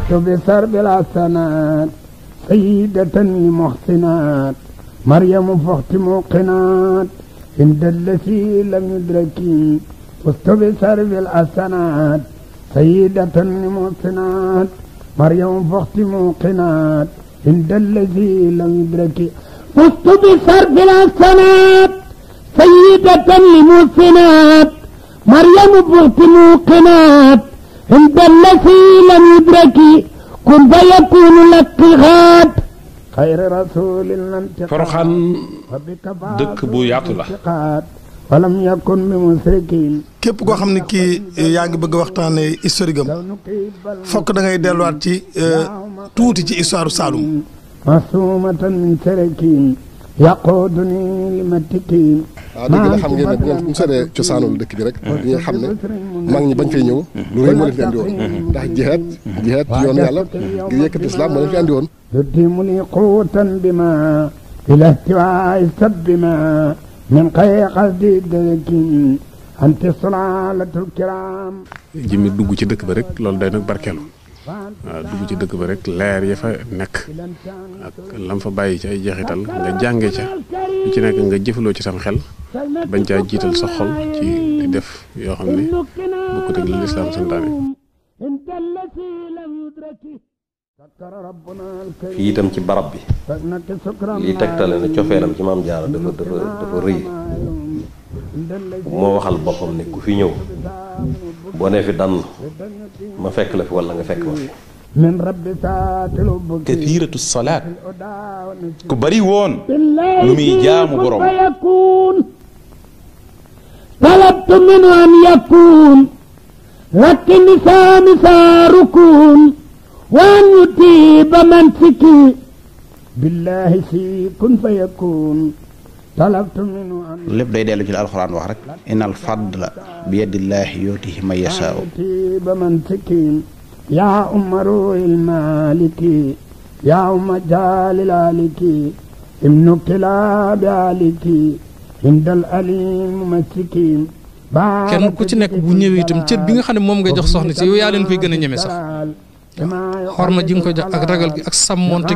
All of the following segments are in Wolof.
فزت بسرب الحسنات سيدة المحسنات مريم فخت موقنات عند الذي لم يدرك فزت بسرب الحسنات سيدة المحسنات مريم فخت موقنات عند الذي لم يدرك فزت بسرب الحسنات سيدة المحسنات مريم فخت موقنات عند الذي لم يدرك كن فيكون الاتخاذ خير رسول Porokhane dëkk bu yaatu la. ولم يكن بمشركين képp koo xam ne kii yaa ngi bëgg a waxtaanee historique am fokk da ngay delluwaat ci tuuti ci histoire Saloum. مصومة من سركين يقودني لمتكين waaw dëgg la xam ngeen ne bu ngeen seetee cosaanul dëkk bi rek di nga xam ne mag ñi bañ fay ñëw lu rëy moo leen fi andi woon ndax jihaad ci yoon yàlla ngir yëkkati islam moo leen fi andi woon يديم لي قوة بما إلى احتواء السب ما من خير قصدي الدركين أنت صلالة الكرام jëmmi dugg ci dëkk ba rek loolu day nag barkeelu waaw dugg ci dëkk ba rek leer ya fa nekk ak lam fa bàyyi ci ay jeexital nga jànge ca lu ci nekk nga jëfaloo ci sam xel bañ caa jiital sa xol ci di def yoo xam ne bokkut ak li lislaam santaane. fii itam ci barab bi lii tegtale na cofeelam ci maam Jaara dafa rëy moo waxal boppam ne ku fi ñëw boo ne fi dann ma fekk la fi wala nga fekk ma fi. kathiratu salaat ku bari woon lu muy jaamu borom. talabtu minhu an yakun lakki nisaami saarukun waan yutiba mansiki billahi si kun fa yakun talabtu minhu an lépp day dellu ci la alxuraan wax rek innal fadla bi yadillahi yutihi man yashaa'u yutiba mansiki yaa umaru il maliki yaa umma jaalil aliki ibnu kilaabi aliki indal alim masikin kenn ku ci nekk bu ñëwee itam cër bi nga xam ne moom nga jox soxna si yow yaa leen koy gën a ñeme sax xorma ji nga ko jox ak ragal gi ak sàmmoonte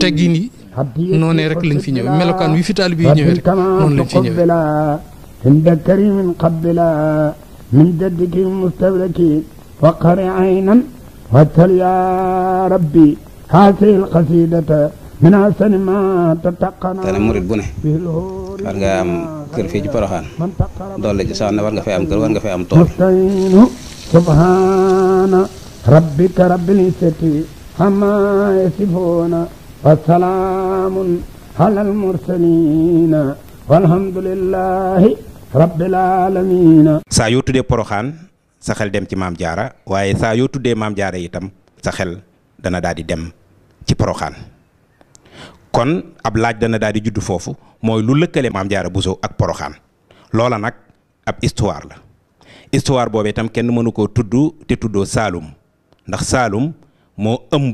teggin yi noonee rek lañ fi ñëw melokaan wi fi taalibe yi ñëwee rek noonu lañ fi ñëwee inda karimin qabbila min jaddiki mustablaki وقر عينا واتل يا ربي هذه القصيدة من أحسن ما تتقنا tane murit bu ne war nga am kër fii ci Porokhane doole ci sax ne war nga fay am kër war nga fay am tool مستعين سبحان ربك رب العزة عما يصفون وسلام على المرسلين والحمد لله رب العالمين. saa yoo tuddee Porokhane sa xel dem ci maam Jaara waaye saa yoo tuddee maam Jaara itam sa xel dana daal di dem ci Porokhane kon ab laaj dana daal di juddu foofu mooy lu lëkkale maam Jaara Buso ak Porokhane loola nag ab histoire la histoire boobu itam kenn mënu koo tudd te tuddoo Saloum ndax Saloum moo ëmb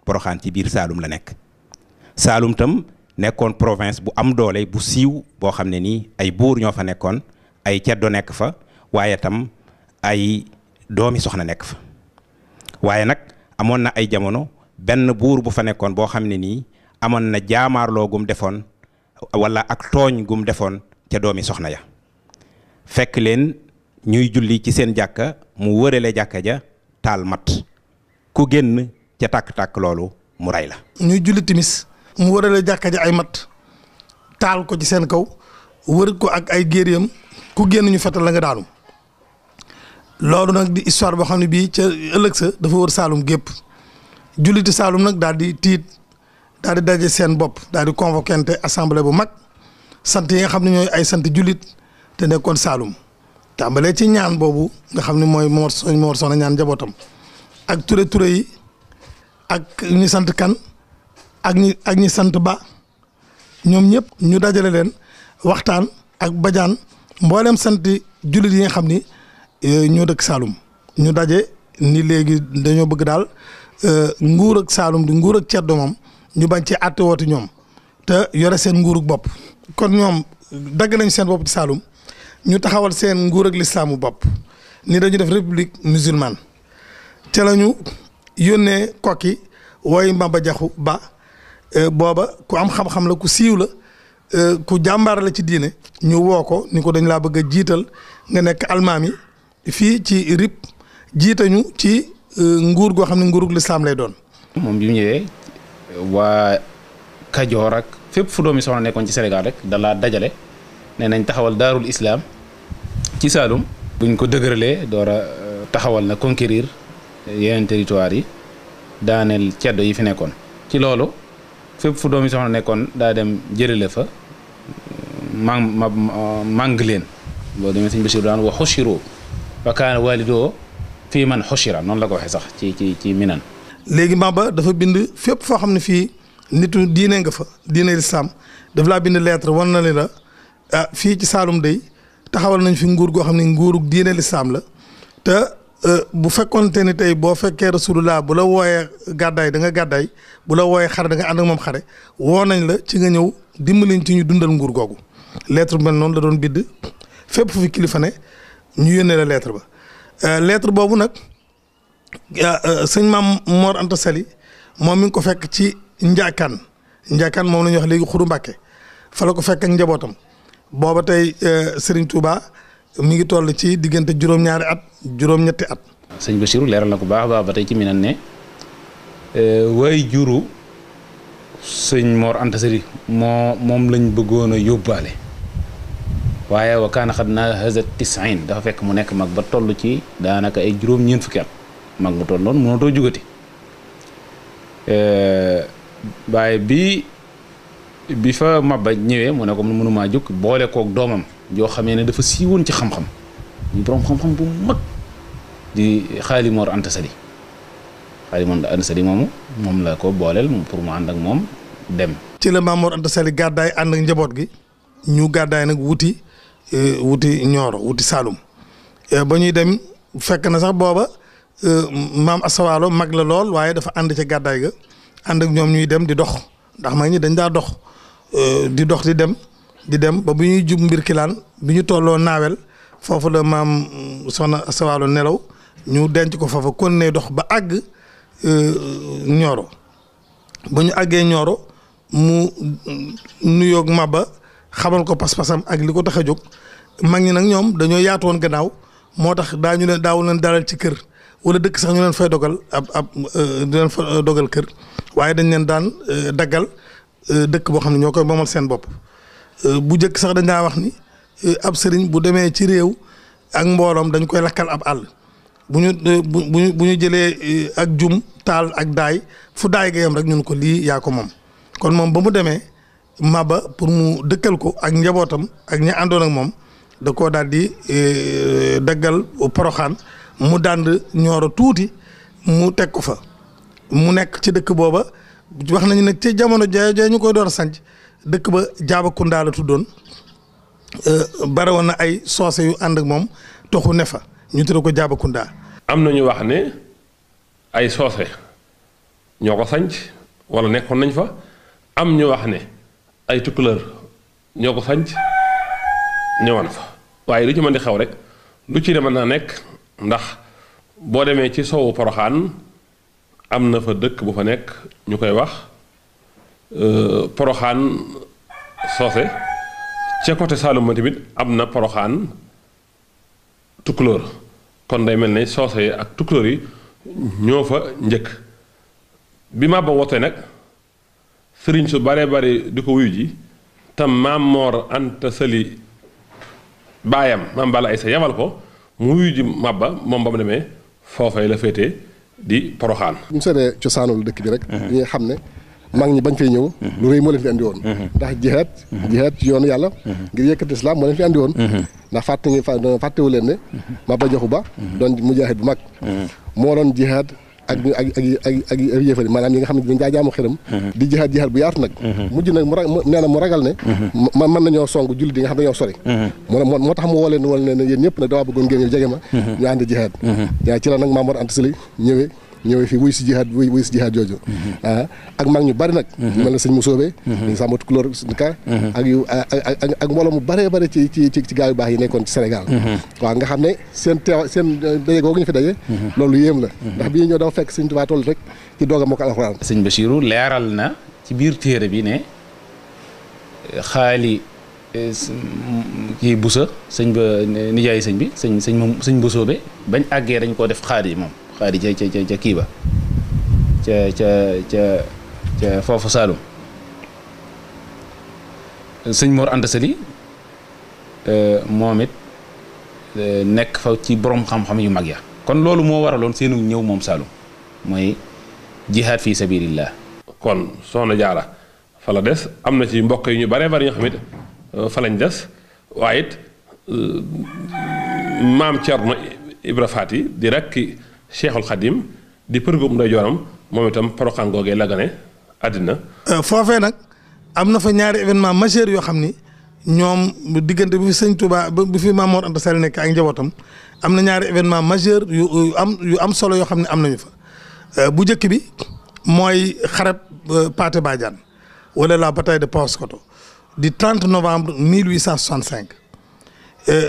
Porokhane ci biir Saloum la nekk Saloum tam nekkoon province bu am doole bu siiw boo xam ne nii ay buur ñoo fa nekkoon ay ceddo nekk fa waaye tam ay doomi soxna nekk fa waaye nag amoon na ay jamono benn buur bu fa nekkoon boo xam ne nii amoon na jaamaarloo gum defoon wala ak tooñ gum defoon ca doomi soxna ya fekk leen ñuy julli ci seen jàkka mu wërale jàkka ja taal mat ku génn ca tàkk-tàkk loolu mu rey la. ñuy julli timis mu wërale jàkka ja ay mat taal ko ci seen kaw wër ko ak ay géeréem ku génn ñu fetal la nga daanu. loolu nag di histoire boo xam ne bii ca ëllëg sa dafa wër Saloum gépp julliti Saloum nag daal di tiit daal di daje seen bopp daal di convoqué assemblée bu mag sant yi nga xam ne ñooy ay sant jullit te nekkoon Saloum tàmbalee ci ñaan boobu nga xam ne mooy Mor Soxna ñaan njabootam ak ture yi ak ñi sant kan ak ñi sant ba ñoom ñëpp ñu dajale leen waxtaan ak bajaan mboolem sant jullit yi nga xam ni ñoo dëkk Saloum ñu daje ni léegi dañoo bëgg daal nguur ak Saloum di nguur ak ceddo moom ñu bañ ci àtte woote ñoom te yore seen nguurug bopp kon ñoom dagg nañ seen bopp ci Saloum ñu taxawal seen nguur ak lislaamu bopp ni dañu def république musulmane te ca la ñu yónnee kokki wooy Maba Jaxu Ba booba ku am xam-xam la ku siiw la ku jàmbaar la ci diine ñu woo ko ni ko dañ laa bëgg a jiital nga nekk almaami fii ci RIP jiitañu ci nguur goo xam ne nguurug lislaam lay doon. moom bi mu ñëwee waa Kajoor ak fépp fu doomi soxna nekkoon ci Sénégal rek dalaa dajale nee nañ taxawal daarul islam ci Saalum. buñ ko dëgëralee door a taxawal na conquérir yeneen territoire yi daaneel ceddo yi fi nekkoon. ci loolu fépp fu doomi soxna nekkoon daa dem jëlale fa màng leen boo demee sëñ Bachir daan wax xushiro wa kaana walidoo fii man xushira noonu la ko waxee sax ci minan. léegi Maba dafa bind fépp foo xam ne fii nitu diine nga fa diine lislaam daf laa bind lettre wan na la fii ci Saalum day taxawal nañ fi nguur goo xam ne nguurug diine lislaam la te bu fekkoonte ni tey boo fekkee rasulullah bu la wooyee gàddaay da nga gàddaay bu la wooyee xare da nga ànd ak moom xare woo nañ la ci nga ñëw dimbaliñ ci ñu dundal nguur googu lettre bu mel noonu la doon bidd fépp fu fi kilifa ne ñu yónnee la lettre ba lettre boobu nag sëñ Maam Mor Anta Sali moom mi ngi ko fekk ci Njaakaan moom la ñuy wax léegi Xuru Mbàkke fa la ko fekk ak njabootam booba tey Serigne Touba mi ngi toll ci diggante juróom-ñaari at juróom-ñetti at. sëñ Bachir leeral na ko baax a baax ba tey ci minan ne way juru sëñ Mor Anta Sali moom lañ bëggoon a yóbbaale waaye wa kaana xad naa haza 90 dafa fekk mu nekk mag ba toll ci daanaka ay juróom-ñeent fukki at mag mu toll noonu mënatoo jugati waaye bi fa Maba ñëwee mu ne ko mënumaa jóg boole kook doomam joo xamee ne dafa siiwoon ci xam-xam ñu borom xam-xam bu mag di Xaali Mor Anta Sali Xaali Mor Anta Sali moom la ko booleel pour mu ànd ak moom dem. ci la Maam Mor Anta Sali gàddaay ànd ak njaboot gi ñu gàddaay nag wuti Nioro wuti Saalum ba ñuy dem fekk na sax booba maam Asawaalo mag la lool waaye dafa ànd ca gàddaay ga ànd ak ñoom ñuy dem di dox ndax mag ñi dañ daa dox di dox di dem ba bu ñuy jub mbir kilaan bi ñu tolloo naawel foofu la maam soxna Asawaalo nelaw ñu denc ko foofa kon ne dox ba àgg Nioro ba ñu àggee Nioro mu nuyoog Maba xamal ko pas-pasam ak li ko tax a jóg mag ñi nag ñoom dañoo yaatu woon gannaaw moo tax daawu leen dalal ci kër wala dëkk sax ñu leen fay dogal di leen fa dogal kër waaye dañ leen daan daggal dëkk boo xam ne ñoo koy moomal seen bopp bu njëkk sax dañ daa wax ni ab sëriñ bu demee ci réew ak mbooloom dañ koy lakkal ab àll bu ñu jëlee ak jum taal ak daay fu daay ga yam rek ñun ko lii yaa ko moom kon moom ba mu demee Maba pour mu dëkkal ko ak njabootam ak ñi àndoon ak moom da koo daal di daggal Poroxaan mu dànd Nioro tuuti mu teg ko fa mu nekk ci dëkk booba wax nañu nag ci jamono jee ñu koy door a sanc dëkk ba Jaabakunda la tuddoon bare woon na ay soose yu ànd ak moom toxu ne fa ñu tudd ko Jaabakunda. am na ñu wax ne ay soose ñoo ko sanc wala nekkoon nañ fa am ñu wax ne ay tukkuleur ñoo ko sanc ñëwoon fa waaye lu ci mën di xew rek lu ci ne mën naa nekk ndax boo demee ci sowu Poroxaan am na fa dëkk bu fa nekk ñu koy wax Poroxaan soose ca côté Saalum ma tamit am na Poroxaan tukkulóor kon day mel ne soose yi ak tukkulóor yi ñoo fa njëkk bi Maba wootee nag sëriñ su bare bare di ko wuyu ji tam Maam Mor Anta Sali baayam Maam Balla Aysa yabal ko mu wuyu ji Maba moom ba mu demee foofay la féetee di Poroxaan. bu ñu seetee cosaanul dëkk bi rek. ñi nga xam ne mag ñi bañ fay ñëw. lu rëy moo leen fi andi woon. ndax jihaad ci yoonu yàlla. ngir yëkkati islam moo leen fi andi woon. ndax fàttewu leen ne. Maba Jaxu Ba. doon mujaahid bu mag. moo doon jihaad ak yéefari maanaam yi nga xam ne dañ daa jaamu xiram di jihaad bu yaatu nag. mujj nag nee na mu ragal ne. mën nañoo song jullit yi nga xam ne dañoo sori. moo tax mu woo leen ne yéen ñëpp nag dama bëggoon ngeen ñëw jege ma. ñu ànd jihaad. yaa ci la nag Maam Mor Anta Sali ñëwee ñëwee fi wuy si jihaad jooju ak mag ñu bari nag mel na sëñ Musoobe dañ sàmmatu couleur ka ak mbooloo mu bëree bëri ci gaa yu baax yi nekkoon ci Sénégal waaw nga xam ne seen daje googu ñu fi daje loolu yéem la ndax bi ñu ñëw dafa fekk sëñ Tuubaa toll rek ci doog a mokkal alxuraan. sëñ Bachirou leeral na ci biir téere bi ne xaali kii busa sëñ ba nijaay sëñ bi sëñ Busoobe bañ àggee dañ koo def xaadi moom xaadi ca kii ba ca foofu Saalum sëñ Mor Anta Sali moom it nekk fa ci borom xam-xam yu mag ya kon loolu moo waraloon seenu ñëw moom Saalum mooy jihaad fi sabilillah. kon Soxna Jaara fa la des am na ci mbokk yu ñu baree bari ñoo xam it fa lañ des waaye it maam Cerno Ibra Faati di rekk Cheikhul Khadim di përgum ndoy jooram moom itam Porokhane googee la gane àddina. foofee nag am na fa ñaari événement majeur yoo xam ni ñoom diggante bi fi sëñ Touba bi fi Maam Mor Anta Sali nekk ak njabootam am na ñaari événement majeur yu am solo yoo xam ne am nañu fa bu njëkk bi mooy xareb Pathé Badiane wala la bataille de Paoskoto di 30 novembre 1865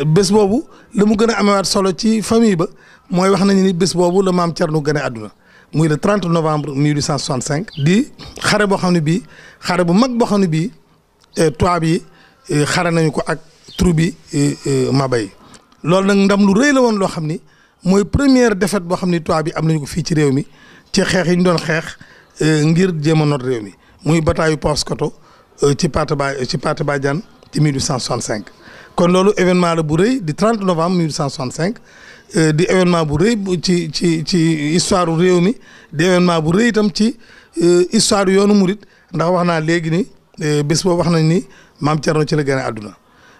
bés boobu la mu gën a amewaat solo ci famille ba mooy wax nañu ni bés boobu la maam Thierno gën a àdduna muy le 30 novembre 1865 di xare boo xam ne bii xare bu mag boo xam ne bii tubaab yi xare nañu ko ak troupe bi Mabay loolu nag ndam lu rëy la woon loo xam ni mooy première défaite boo xam ni tubaab yi am nañu ko fii ci réew mi ci xeex yi ñu doon xeex ngir jéem a not réew mi muy bataille Paoskoto ci Pathé Badiane ci 1865 kon loolu événement la bu rëy di 30 novembre 1865 di événement bu rëy ci histoire réew mi di événement bu rëy itam ci histoire yoonu murit ndax wax naa léegi ni bés boobu wax nañ ni maam Thierno ci la gën a àdduna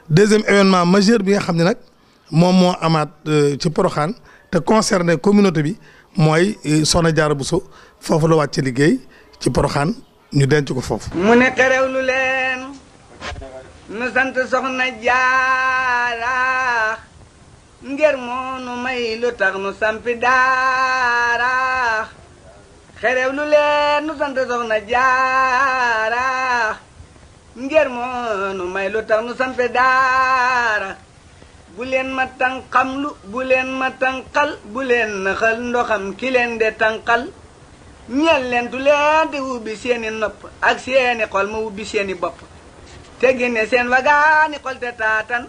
deuxième événement majeur bi nga xam ne nag moom moo amaat ci Porokhane te concerné communauté bi mooy Soxna Jaara Buso foofu la wàcc liggéey ci Porokhane ñu denc ko foofu. mu ne xerewlu leen nu sant Soxna Jaara ngir moonu may lu tax nu sampi daara xerewlu leen nu sant Soxna Jaara ngir moonu may lu tax nu sampi daara bu leen ma tànqamlu bu leen ma tànqal bu leen naxal ndoxam ki leen de tànqal ñeel leen tu leen di ubbi seeni nopp ak seeni xol ma ubbi seeni bopp te génne seen wagaani xol te taatan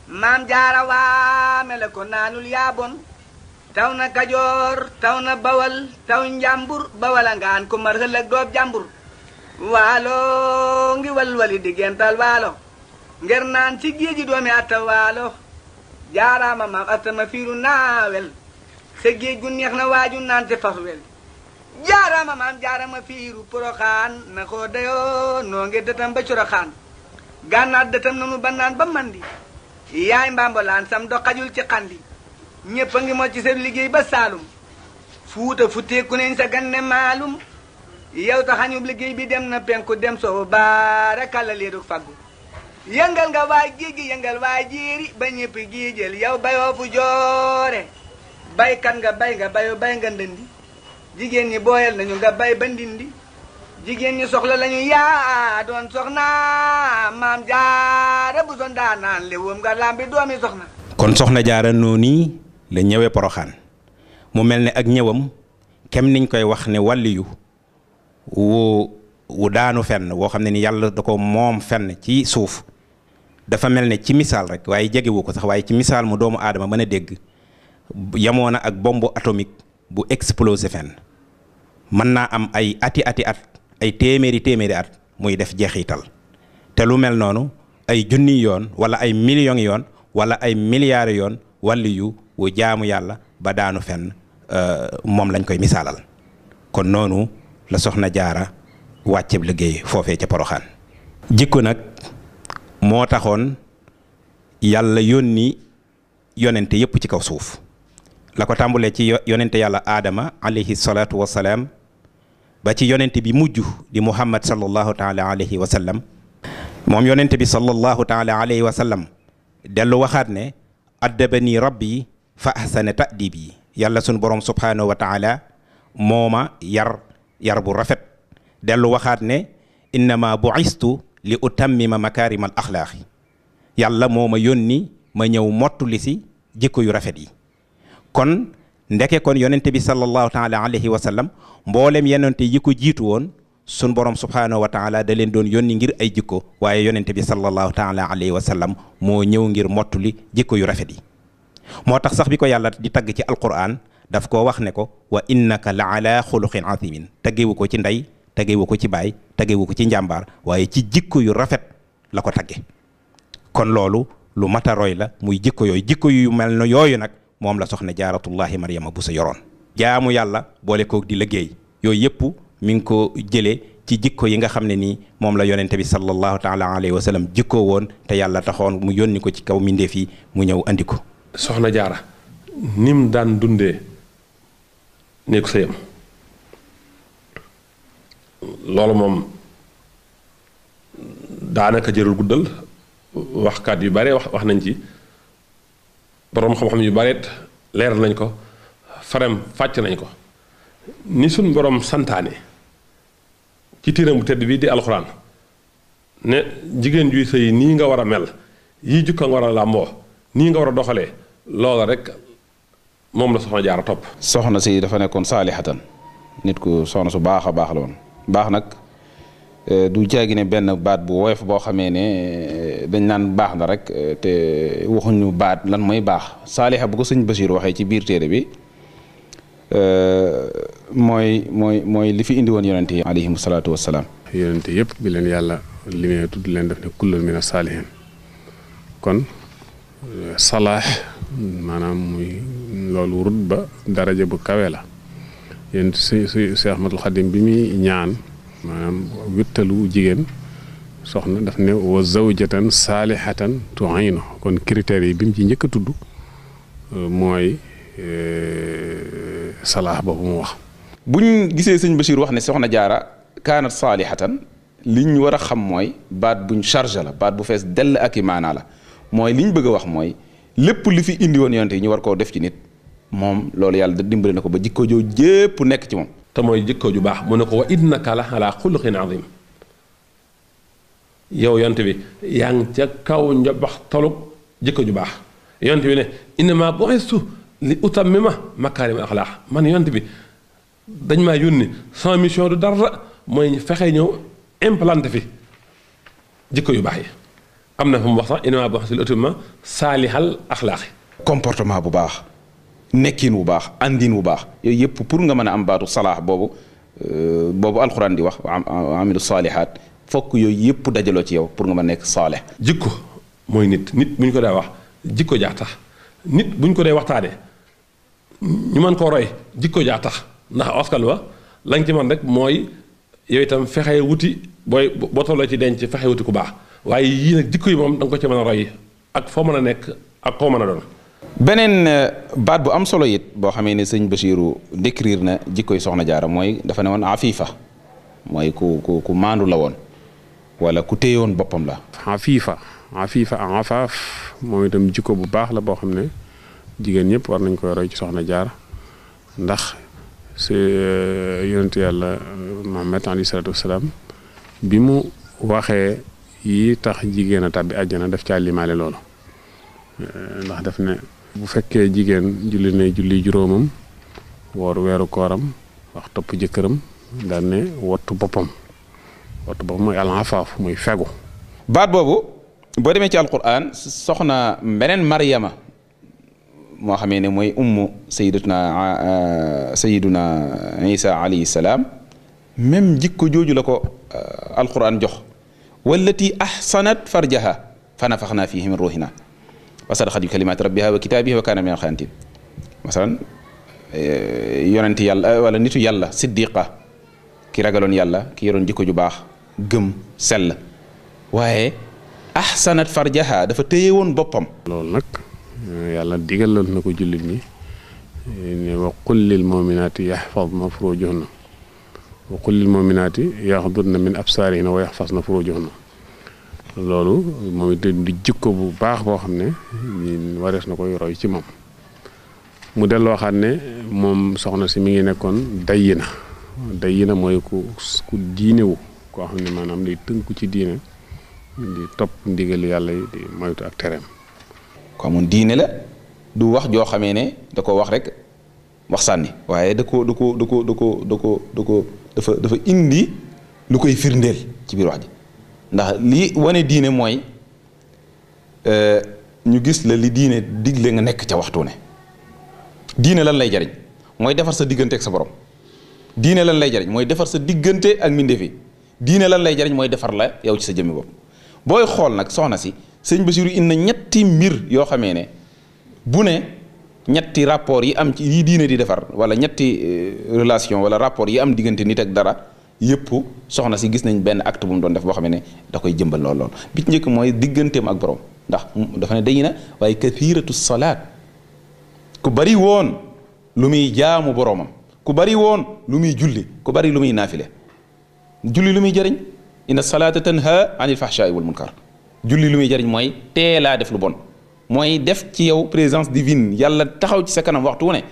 maam jaara waame la ko naanul yaabon taw na kajoor taw na bawal taw njàmbur bawala ngaan ko mar xëlëg doob jàmbur waalo ngi walwali diggental waalo nger naan ci géeji doomi atta waalo jaaraama maam atta ma fiiru naawel sa géej gu neex na waaju naan te fas wel jaaraama maam jaarama fiiru Porokhane na ko dayoo noo ngi dëtam ba Corokhane gànnaat dëtam nanu ba naan ba mandi yaay mbambolaan sam do xajul ci xandi ñëpp a ngi moo ci sa liggéey ba Saalum fuuta futteeku nañ sa ganne maalum yow taxañub liggéey bi dem na penku dem soo baarakalla leedu faggu yëngal nga waay géej gi yëngal waay jéeri ba ñëpp giijël yow bayoo fu joore baykat nga bayoo bay nga ndëndi jigéen ñi booyal nañu nga bay ba ndindi jigéen ñi soxla lañu yaa doon soxna maam jaara bu son daa naan léwoom nga lambi doomi soxna kon Soxna Jaara noonu la ñëwee Porokhane mu mel ne ak ñëwam kem niñ koy wax ne wàlliyu wu daanu fenn woo xam ne ni yàlla da ko moom fenn ci suuf dafa mel ne ci misaal rek waaye jegewu ko sax waaye ci misaal mu doomu aadama mën a dégg yamoon na ak bombe atomique bu explosé fenn mën naa am ay ati at ay téeméeri at muy def jeexital te lu mel noonu ay junni yoon wala ay millions yoon wala ay milliards yoon wàlliyu wu jaamu yàlla ba daanu fenn moom lañ koy misaalal kon noonu la Soxna Jaara wàcceb liggéey foofee ca Porokhane jikko nag moo taxoon yàlla yónni yonente yépp ci kaw suuf la ko tàmbulee ci yonente yàlla aadama alayhi salaatu wasalaam ba ci yonente bi mujj di muhammad sallallahu taala alayhi wa sallam moom yonente bi sallallahu taala alayhi wa sallam dellu waxaat ne addabani rabbi fa ahsana ta'dibi yàlla sunu borom subhanahu wa taala mooma yar bu rafet dellu waxaat ne innama bu'istu li utammima makaarimal axlaaqi yàlla moo ma yónni ma ñëw mottuli si jikko yu rafet yi. kon ndeke kon yonente bi sallallahu taala alayhi wa sallam mboolem yonente yi ko jiitu woon sun borom subhaanahu wa taala da leen doon yónni ngir ay jikko waaye yonente bi sallallahu taala alayhi wa sallam moo ñëw ngir mottuli jikko yu rafet yi. moo tax sax bi ko yàlla di tagg ci alquran daf koo wax ne ko wa innaka la ala xuluqin azimin taggewu ko ci ndey taggewu ko ci baay taggewu ko ci njàmbaar waaye ci jikko yu rafet la ko tagge. kon loolu lu mata roy la muy jikko yu mel na yooyu nag moom la soxna jaaratullahi Mariama Bousso yoroon. jaamu yàlla boole koog di liggéey yooyu yëpp mi ngi ko jëlee ci jikko yi nga xam ne nii moom la yonente bi sallallahu taala alayhi wa sallam jikkoo woon te yàlla taxoon mu yónni ko ci kaw mindeef yi mu ñëw andi ko. soxna jaara nim daan dundee néegu sëyam loolu moom daanaka jërul guddal waxkat yu bare wax nañ ci boroom xam-xam yu bare leeral nañ ko farem fàcc nañ ko ni suñ boroom santaane ci tiiram bu tedd bi di alxuraan ne jigéen juy sëy nii nga war a mel yii jukka nga war a làmboo nii nga war a doxalee loola rek moom la soxna jaara topp. soxna si dafa nekkoon saalihatan nit ku soxna su baax a baax la woon baax nag du jaagi ne benn baat bu woyof boo xamee ne dañ naan baax na rek te waxuñu baat lan mooy baax saaliha bu ko sëñ Basiir waxee ci biir téere bi mooy li fi indi woon yonente yi alayhimu salaatu wassalaam. yonente yëpp bi leen yàlla li mee tudd leen def ne kullun mina saalihin kon salaax maanaam muy loolu rut ba daraja bu kawe la yéen si Seex Ahmadul Xadim bi muy ñaan maanaam wittalu jigéen soxna daf ne wa zawjatan saalihatan tu'inu kon critères yi bi mu ci njëkk a tudd mooy salaax boobu mu wax. buñ gisee sëñ Bachir wax ne soxna jaara kaanat saalihatan liñ war a xam mooy baat buñ chargé la baat bu fees dell ak i maanaa la mooy liñ bëgg a wax mooy lépp li fi indi woon yonente yi ñu war koo def ci nit moom loolu yàlla dimbali na ko ba jikko joo jépp nekk ci moom. te mooy jikko ju baax mu ne ko wa innaka la ala xuluqin azim yow yonte bi yaa ngi ca kaw njobax tolug jikko ju baax yonte bi ne innama bu'istu li utammima makaarimal axlaaq man yonte bi dañ maa yónni sans mission du dara mooy fexe ñëw implanté fi jikko yu baax yi am na fu mu wax sax innama bu'istu li utammima saalihal axlaaqi comportement bu baax nekkin bu baax andin bu baax yooyu yëpp pour nga mën a am baatu salaax boobu alxuraan di wax amilu saalihaat fokk yooyu yëpp dajaloo ci yow pour nga mën a nekk saalih. jikko mooy nit bu ñu ko dee wax jikko jaa tax nit bu ñu ko dee waxtaanee ñu mën koo roy jikko jaa tax ndax askan wa lañ ci man rek mooy yow itam fexe wuti boo tolloo ci denc fexe wuti ku baax waaye yii nag jikko yi moom da nga ko ci mën a roy ak foo mën a nekk ak koo mën a doon. beneen baat bu am solo it boo xamee ne sëñ Bachiru décrire na jikkoy soxna jaara mooy dafa ne woon afifa mooy ku maandu la woon wala ku téyewoon boppam la. afifa afaaf moom itam jikko bu baax la boo xam ne jigéen ñëpp war nañ koy roy ci soxna jaara ndax si yonent yàlla Muhammad alayhi salaatu wasalaam bi mu waxee yi tax jigéen a tàbbi àjjana daf caa limaale loolu ndax daf ne bu fekkee jigéen julli ne julli juróomam woor weeru kooram wax topp jëkkëram daan ne wattu boppam mooy al-afaaf muy fegu. baat boobu boo demee ci alquran soxna beneen Maryama moo xamee ne mooy ummu sayiduna Isa alayhi salaam même jikko jooju la ko alquran jox wallati ahsanat farjaha fa nafaxna fihi min ruuhina wa sadaqat bi kalimaati rabbiha wa kitaabihi wa kaana min al-qaanitiin masalan yonenti yàlla wala nitu yàlla siddiqa ki ragaloon yàlla ki yoroon jikko ju baax gëm sell waaye ahsanat farjaha dafa téye woon boppam. loolu nag yàlla digaloon na ko jullit ñi ne wa qul lil mu'minaati yaxfadna furuujahunna wa qul lil mu'minaati yaxdudna min absaarihinna wa yaxfazna furuujahunna loolu moom it di jikko bu baax boo xam ne warees na koy roy ci moom mu dellu waxaat ne moom soxna si mi ngi nekkoon dayyina mooy ku diinewu koo xam ne maanaam day tënku ci diine di topp ndigal yàlla yi di moytu ak tereem. ko amoon diine la du wax joo xamee ne da ko wax rek wax sànni waaye dafa indi lu koy firndeel ci biir wax ji ndax li wane diine mooy ñu gis la li diine digle nga nekk ca waxtu ne. diine lan lay jariñ mooy defar sa diggante ak sa borom diine lan lay jariñ mooy defar sa diggante ak mbindeef yi diine lan lay jariñ mooy defar la yow ci sa jëmmi bopp. booy xool nag soxna si sëñ Basiru indi na ñetti mbir yoo xamee ne bu ne ñetti rapport yi am ci yi diine di defar wala ñetti relation wala rapport yi am diggante nit ak dara yëpp soxna si gis nañ benn acte bu mu doon def boo xam ne da koy jëmbal lool bi ci njëkk mooy digganteem ak borom ndax dafa ne day na waaye kathiratu salaat ku bari woon lu muy jaamu boromam ku bari woon lu muy julli ku bari lu muy naafile julli lu muy jëriñ inna salaata tanha anil fahshaai wal munkar julli lu muy jëriñ mooy teelaa def lu bon mooy def ci yow présence divine yàlla taxaw ci sa kanam waxtu wu ne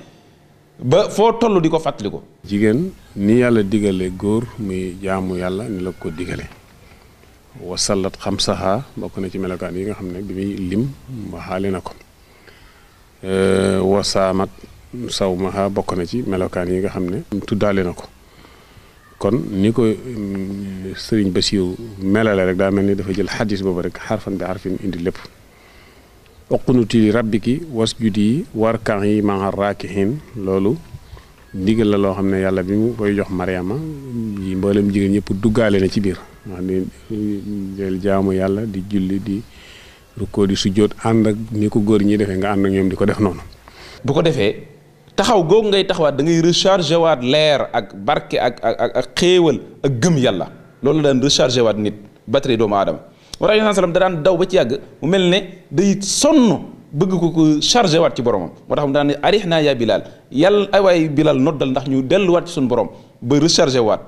ba foo toll di ko fàttali ko. jigéen ni yàlla digale góor muy jaamu yàlla ni la ko digale wasallat xamsaha bokk na ci melokaan yi nga xam ne bi muy lim waxaale na ko wasaamat sawmaha bokk na ci melokaan yi nga xam ne tuddaale na ko kon ni ko sëriñ Basiru melale rek daa mel ni dafa jël xadis boobu rek xarfan bi xarfin indi lépp uqnuti li rabbiki wasjudi warkan yi maa raakihin loolu ndigal la loo xam ne yàlla bi mu koy jox Mariama yi mboolem jigéen ñëpp duggaale na ci biir wax ni del jaamu yàlla di julli di rukkoo di sujjóot ànd ak ni ko góor ñi defee nga ànd ak ñoom di ko def noonu. bu ko defee taxaw googu ngay taxawaat da ngay rechargé waat leer ak barke ak xéewal ak gëm yàlla loolu daan rechargé waat nit batterie doomu aadama. war a sallam da daan daw ba ci yàgg mu mel ne day sonn bëgg ko chargé waat ci boromam moo tax mu daan ne arix naa yaa Bilal yàlla ay waay Bilal noddal ndax ñu delluwaat ci suñu borom ba rechargé waat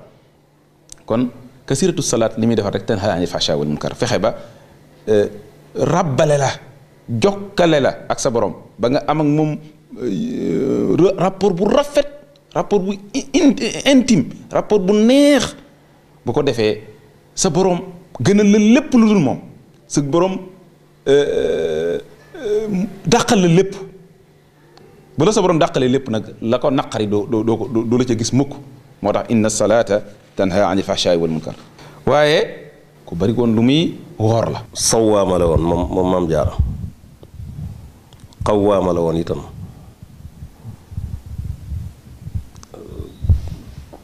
kon kasiratu salaat li muy defar rek tanhaa anil fahshaa wal munkar fexe ba rabbale la jokkale la ak sa borom ba nga am ak moom rapport bu rafet rapport bu intime rapport bu neex bu ko defee sa borom gënal la lépp lu dul moom sa borom dàqal la lépp bu la sa borom dàqalee lépp nag la ko naqari doo la ca gis mukk moo tax inna salaata tanha anil fahshaai wal munkar waaye ku bari woon lu muy woor la sawaama la woon moom maam jaara xawaama la woon itam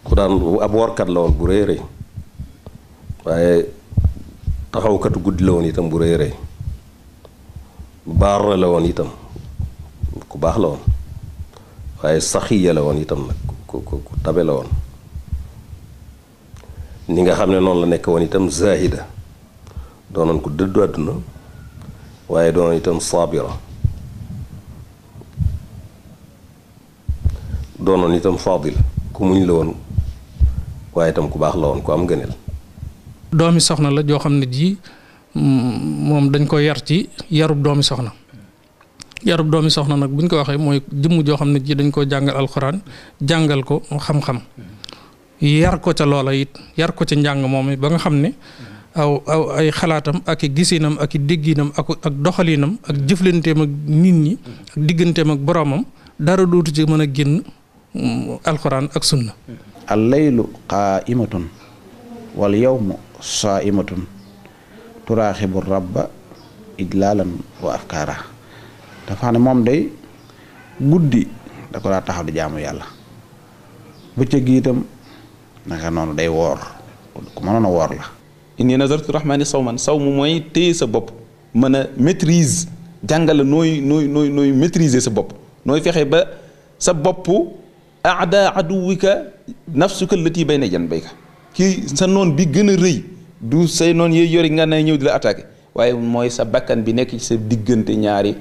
ku daan ab woorkat la woon bu rëy rëy waaye taxawkatu guddi la woon itam bu rëy rëy baar la woon itam ku baax la woon waaye saxiya la woon itam nag ku tabe la woon ni nga xam ne noonu la nekk woon itam zahida doonoon ko dëddu àdduna waaye doonoon itam saabira doonoon itam faadil ku muñ la woon waaye itam ku baax la woon ku am gëneel doomi soxna la joo xam ne ji moom dañ ko yar ci yarub doomi soxna nag buñ ko waxee mooy jëmm joo xam ne ji dañ ko jàngal alxuraan jàngal ko xam-xam yar ko ca loola it yar ko ca njàng moom ba nga xam ne aw ay xalaatam ak i gisinam ak i dégginam ak doxalinam ak jëflanteem ak nit ñi ak digganteem ak boromam dara dootu ci mën a génn alxuraan ak sunna al laylu qaa'imatun wal yawmu saa'imatun turaaxibu rabba ijlaalan wa afkaara dafa ne moom day guddi da ko daa taxaw di jaamu yàlla bëccëg gi itam naka noonu day woor ku mënoon a woor la inni nazartu rahmaani sawmu mooy téye sa bopp mën a maîtrise jàngale nooy maîtriser sa bopp nooy fexe ba sa bopp aada aduwika nafsuka allati bayna janbayka kii sa noon bi gën a rëy du say noon yooyu yori nga ne ñëw di la attaqué waaye mooy sa bakkan bi nekk ci sa diggante ñaari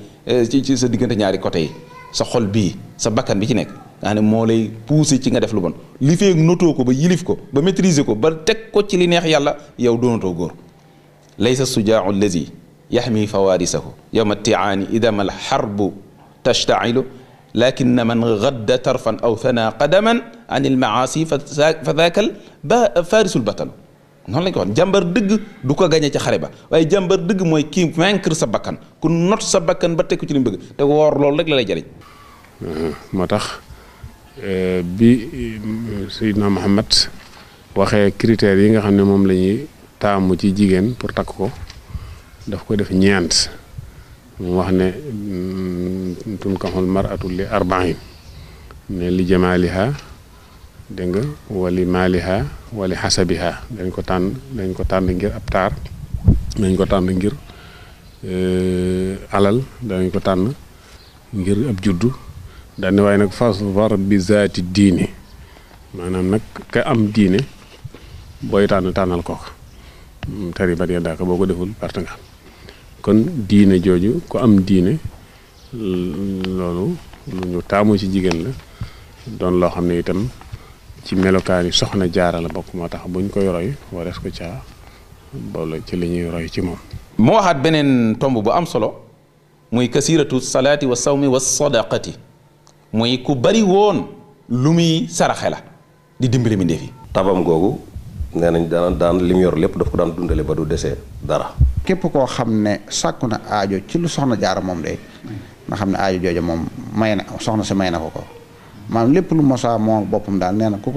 ci sa diggante ñaari côté yi sa xol bii sa bakkan bi ci nekk nga xam ne moo lay poussé ci nga def lu bon li feeg notoo ko ba yilif ko ba maîtriser ko ba teg ko ci li neex yàlla yow doonatoo góor laysa sujaau allazi yaxmi fawarisahu yowma tiaani idama al xarbu tashtailu lakin man gadda tarfan aw thana qadaman an il maasi fa daakal ba farisul batalu noonu lañ ko wax jàmbar dëgg du ko gañe ca xare ba waaye jàmbar dëgg mooy kii vaincre sa bakkan ku not sa bakkan ba teg ko ci li mu bëgg te woor loolu rek la lay jëriñ. moo tax bi Seydina Muhammad waxee critères yi nga xam ne moom la ñuy taamu ci jigéen pour takk ko daf ko def ñeent mu wax ne tunkaxul mar'atu li arba'in ne li jamaaliha dégg nga wali maaliha wali xasabiha dañ ko tànn ngir ab taar dañ ko tànn ngir alal dañ ko tànn ngir ab juddu daane waaye nag fasfar bi zaati diine maanaam nag ka am diine booy tànnal kooka tari bat ya daaka boo ko deful perte nga kon diine jooju ko am diine loolu lu ñu taamu ci jigéen la doon loo xam ne itam ci melokaani soxna jaara la bokk moo tax buñ koy roy warees ko caa boole ci li ñuy roy ci moom. moo waxaat beneen tomb bu am solo muy kasiratu salaati wa sawmi wa sadaqati muy ku bari woon lu muy saraxe la di dimbali mi ndefi tabam googu nee nañ daan li mu yor lépp daf ko daan dundale ba du desee dara. képp koo xam ne sàkku na aajo ci lu soxna jaara moom de nga xam ne aajo jooja moom may na soxna si may na ko maanaam lépp lu mosaa moo boppam daal nee na ku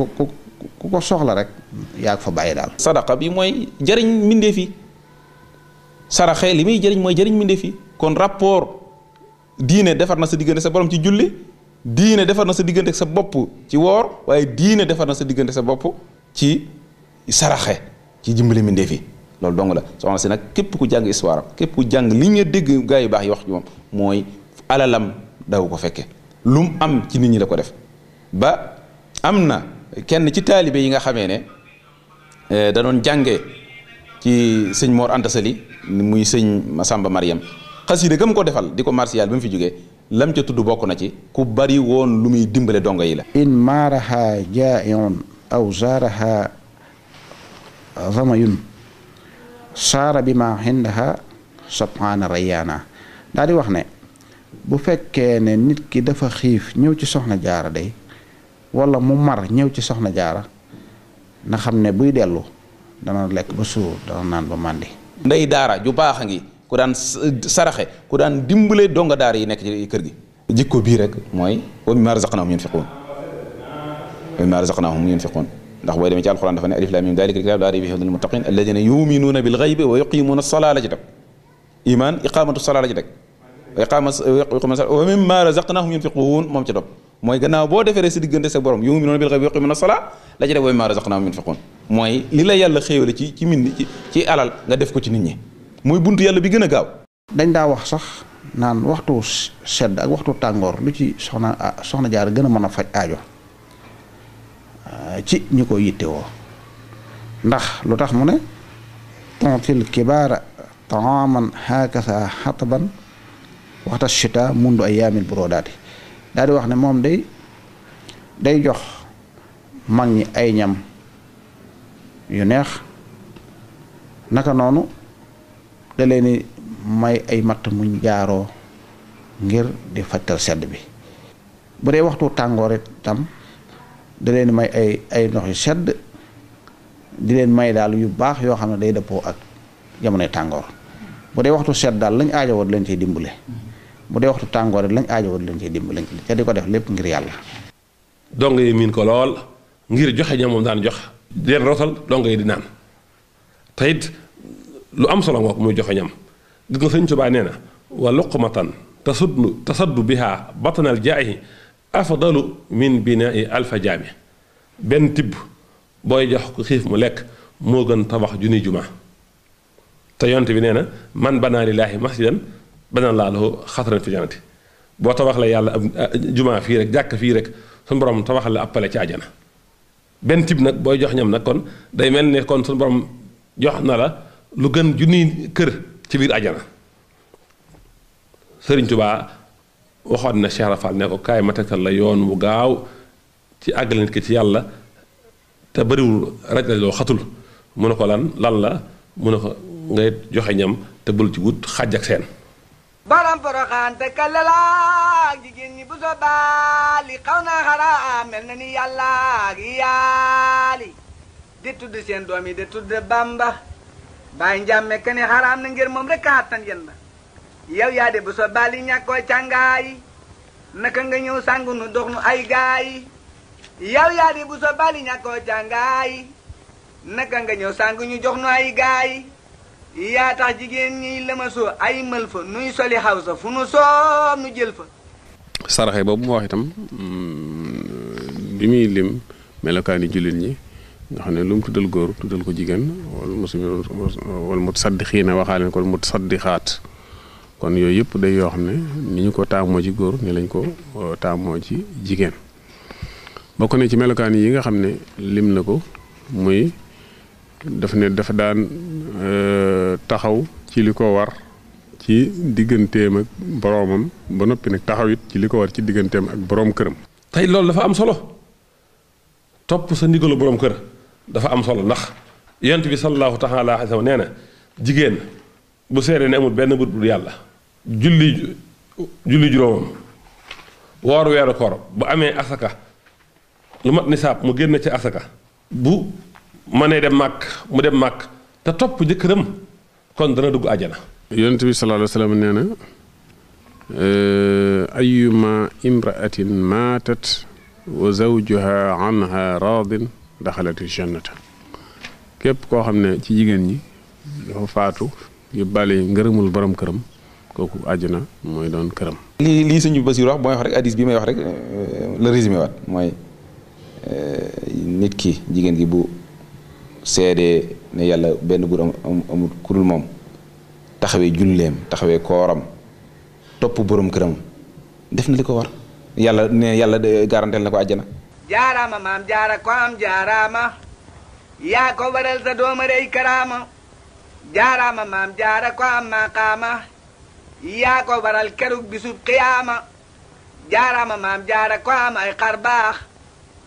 ko soxla rek yaa ko fa bàyyi daal. sadaqa bi mooy jëriñ mbindeef yi saraxe li muy jëriñ mooy jëriñ mbindeef yi kon rapport diine defar na sa diggante sa borom ci julli diine defar na sa diggante sa bopp ci woor waaye diine defar na sa diggante sa bopp ci saraxe ci dimbali mbindeef yi loolu dong la soxna si nag képp ku jàng histoire am képp ku jàng li nga dégg gaa yu baax yi wax ci moom mooy alalam daw ko fekke lu mu am ci nit ñi la ko def ba am na kenn ci taalibe yi nga xamee ne da doon jàngee ci sëñ Mor Anta Sali muy sëñ Masamba Mariam xasida gëm ko defal di ko martial bi mu fi jógee lam ca tudd bokk na ci ku bari woon lu muy dimbale dongo yi la. in maaraha jaa'iun aw zaaraha zamayun saara bi ma xindaha subhaana rayyaana daal di wax ne bu fekkee ne nit ki dafa xiif ñëw ci soxna jaara day wala mu mar ñëw ci soxna jaara na xam ne buy dellu dana lekk ba suur dana naan ba màndi. ndey daara ju baax a ngi ku daan saraxe ku daan dimbale donga daara yi nekk ci kër gi. jikko bii rek mooy wa mimmaa razaqnaahum yunfiquun wa mimmaa razaqnaahum yunfiquun ndax booy demee ci alxuraan dafa ne alif laam miim zaalika l-kitaabu laa rayba fiihi hudan lil muttaqiin allaziina yu'minuuna bil ghaybi wa yuqiimuuna as-salaata la ci teg iman iqaamatu salaat la ci teg wa mimmaa razaqnaahum yunfiquun moom ci topp mooy gannaaw boo defee sa diggante sa borom yu'minuuna bil ghaybi wa yuqiimuuna as-salaat la ci teg wa mimmaa razaqnaahum yunfiquun mooy li la yàlla xéewale ci alal nga def ko ci nit ñi mooy buntu yàlla bi gën a gaaw. dañ daa wax sax naan waxtu sedd ak waxtu tàngoor lu ci soxna jaar gën a mën a faj aajo ci ñi ko yittewoo ndax lu tax mu ne tontil kibaara taaman hakasa xataban waxta chita mundu ay yaamil burodaati daal di wax ne moom day jox mag ñi ay ñam yu neex naka noonu da leen may ay matt muñ jaaroo ngir di fajtal sedd bi bu dee waxtu tàngoor itam da leen may ay ndox yu sedd di leen may daal yu baax yoo xam ne day dëppoo ak jamonoy tàngoor bu dee waxtu sedd daal lañ aajowoo di leen ciy dimbale bu dee waxtu tàngoor it lañ aajowoo di leen ciy dimbale te di ko def lépp ngir yàlla. dong yi miin ko lool ngir joxe ñam moom daan jox di leen rotal dong yi di naan te it lu am solo nga ko muy joxe ñam gis nga Sëñ Tuubaa nee na wa luqmatan tasaddu biha batanal jaahi afdalu min binaa'i alfa jaami benn tibb booy jox ko xiif mu lekk moo gën tabax junni juma te yonte bi nee na man banaa lillaahi masjidan banaa llaahu lahu xasran fi jannati boo tabax la yàlla ab juma fii rek jàkk fii rek suñu borom tabaxal la ab pale ci àjjana benn tibb nag booy jox ñam nag kon day mel ne kon suñu borom jox na la lu gën junni kër ci biir àjjana Sëriñ Tuubaa waxoon na Cheikh Rafal ne ko kaay ma tegtal la yoon wu gaaw ci àggale nit ki ci yàlla te bëriwul raj loo xatul mu ne ko lan la mu ne ko ngay joxe ñam te bul ci wut xàjj ak seen borom Poroxaan te kalalaak jigéen ñi bu so baali xaw na xaraa mel na ni yàlla gi yaali di tudd seen doom yi di tudd Bamba bàyyi njàmme ka ne xaraam na ngir moom rek a attan yen ba yow yaa de bu so baali ñàkkoo càngaayi naka nga ñëw sangu nu dox nu ay gaayi yow yaa de bu so baali ñàkkoo càngaayi naka nga ñëw sangu ñu jox nu ay gaayi yaa tax jigéen ñi lëmasoo ay mël fa nuy soli xaw sa fu nu soob nu jël fa saraxe boobu mu wax itam bi muy lim melokaani jullit ñi nga xam ne lu mu tuddal góor tuddal ko jigéen wal mutasaddiqiina waxaaleen ko mutasaddixaat kon yooyu yëpp day yoo xam ne ni ñu ko taamoo ci góor ni lañ ko taamoo ci jigéen bokk na ci melokaan yi nga xam ne lim na ko muy daf ne dafa daan taxaw ci li ko war ci digganteem ak boroomam ba noppi nag taxaw it ci li ko war ci digganteem ak boroom këram. tey loolu dafa am solo topp sa ndigalu boroom kër dafa am solo ndax yonent bi sallallahu taala alayhi wa sallam nee na jigéen bu seeree ne amul benn but bu yàlla julli juróomam woor weeru koor bu amee asaka lu mat nisaab mu génn ci asaka bu mënee dem màkk mu dem màkk te topp jëkkëram kon dana dugg àjjana. yonent bi sallallahu alayhi wa sallam nee na ayyuma imraatin maatat wa zawjuha anha raadin daxalat jannata képp koo xam ne ci jigéen ñi dafa faatu yóbbaale ngërëmul borom këram kooku àjjana mooy doon këram. lii suñu Basiir wax mooy wax rek hadis bi may wax rek la résumé waat mooy nit ki jigéen gi bu seedee ne yàlla benn buur amul ku dul moom taxawee julleem taxawee kooram topp borom këram def na li ko war yàlla ne yàlla garanteel na ko àjjana. jaaraama maam jaara ko am jaaraama yaa ko waral sa dooma rey karaama jaaraama maam jaara ko am maqaama yaa ko waral kerug bisub qiyaama jaaraama maam jaara ko am ay xar baax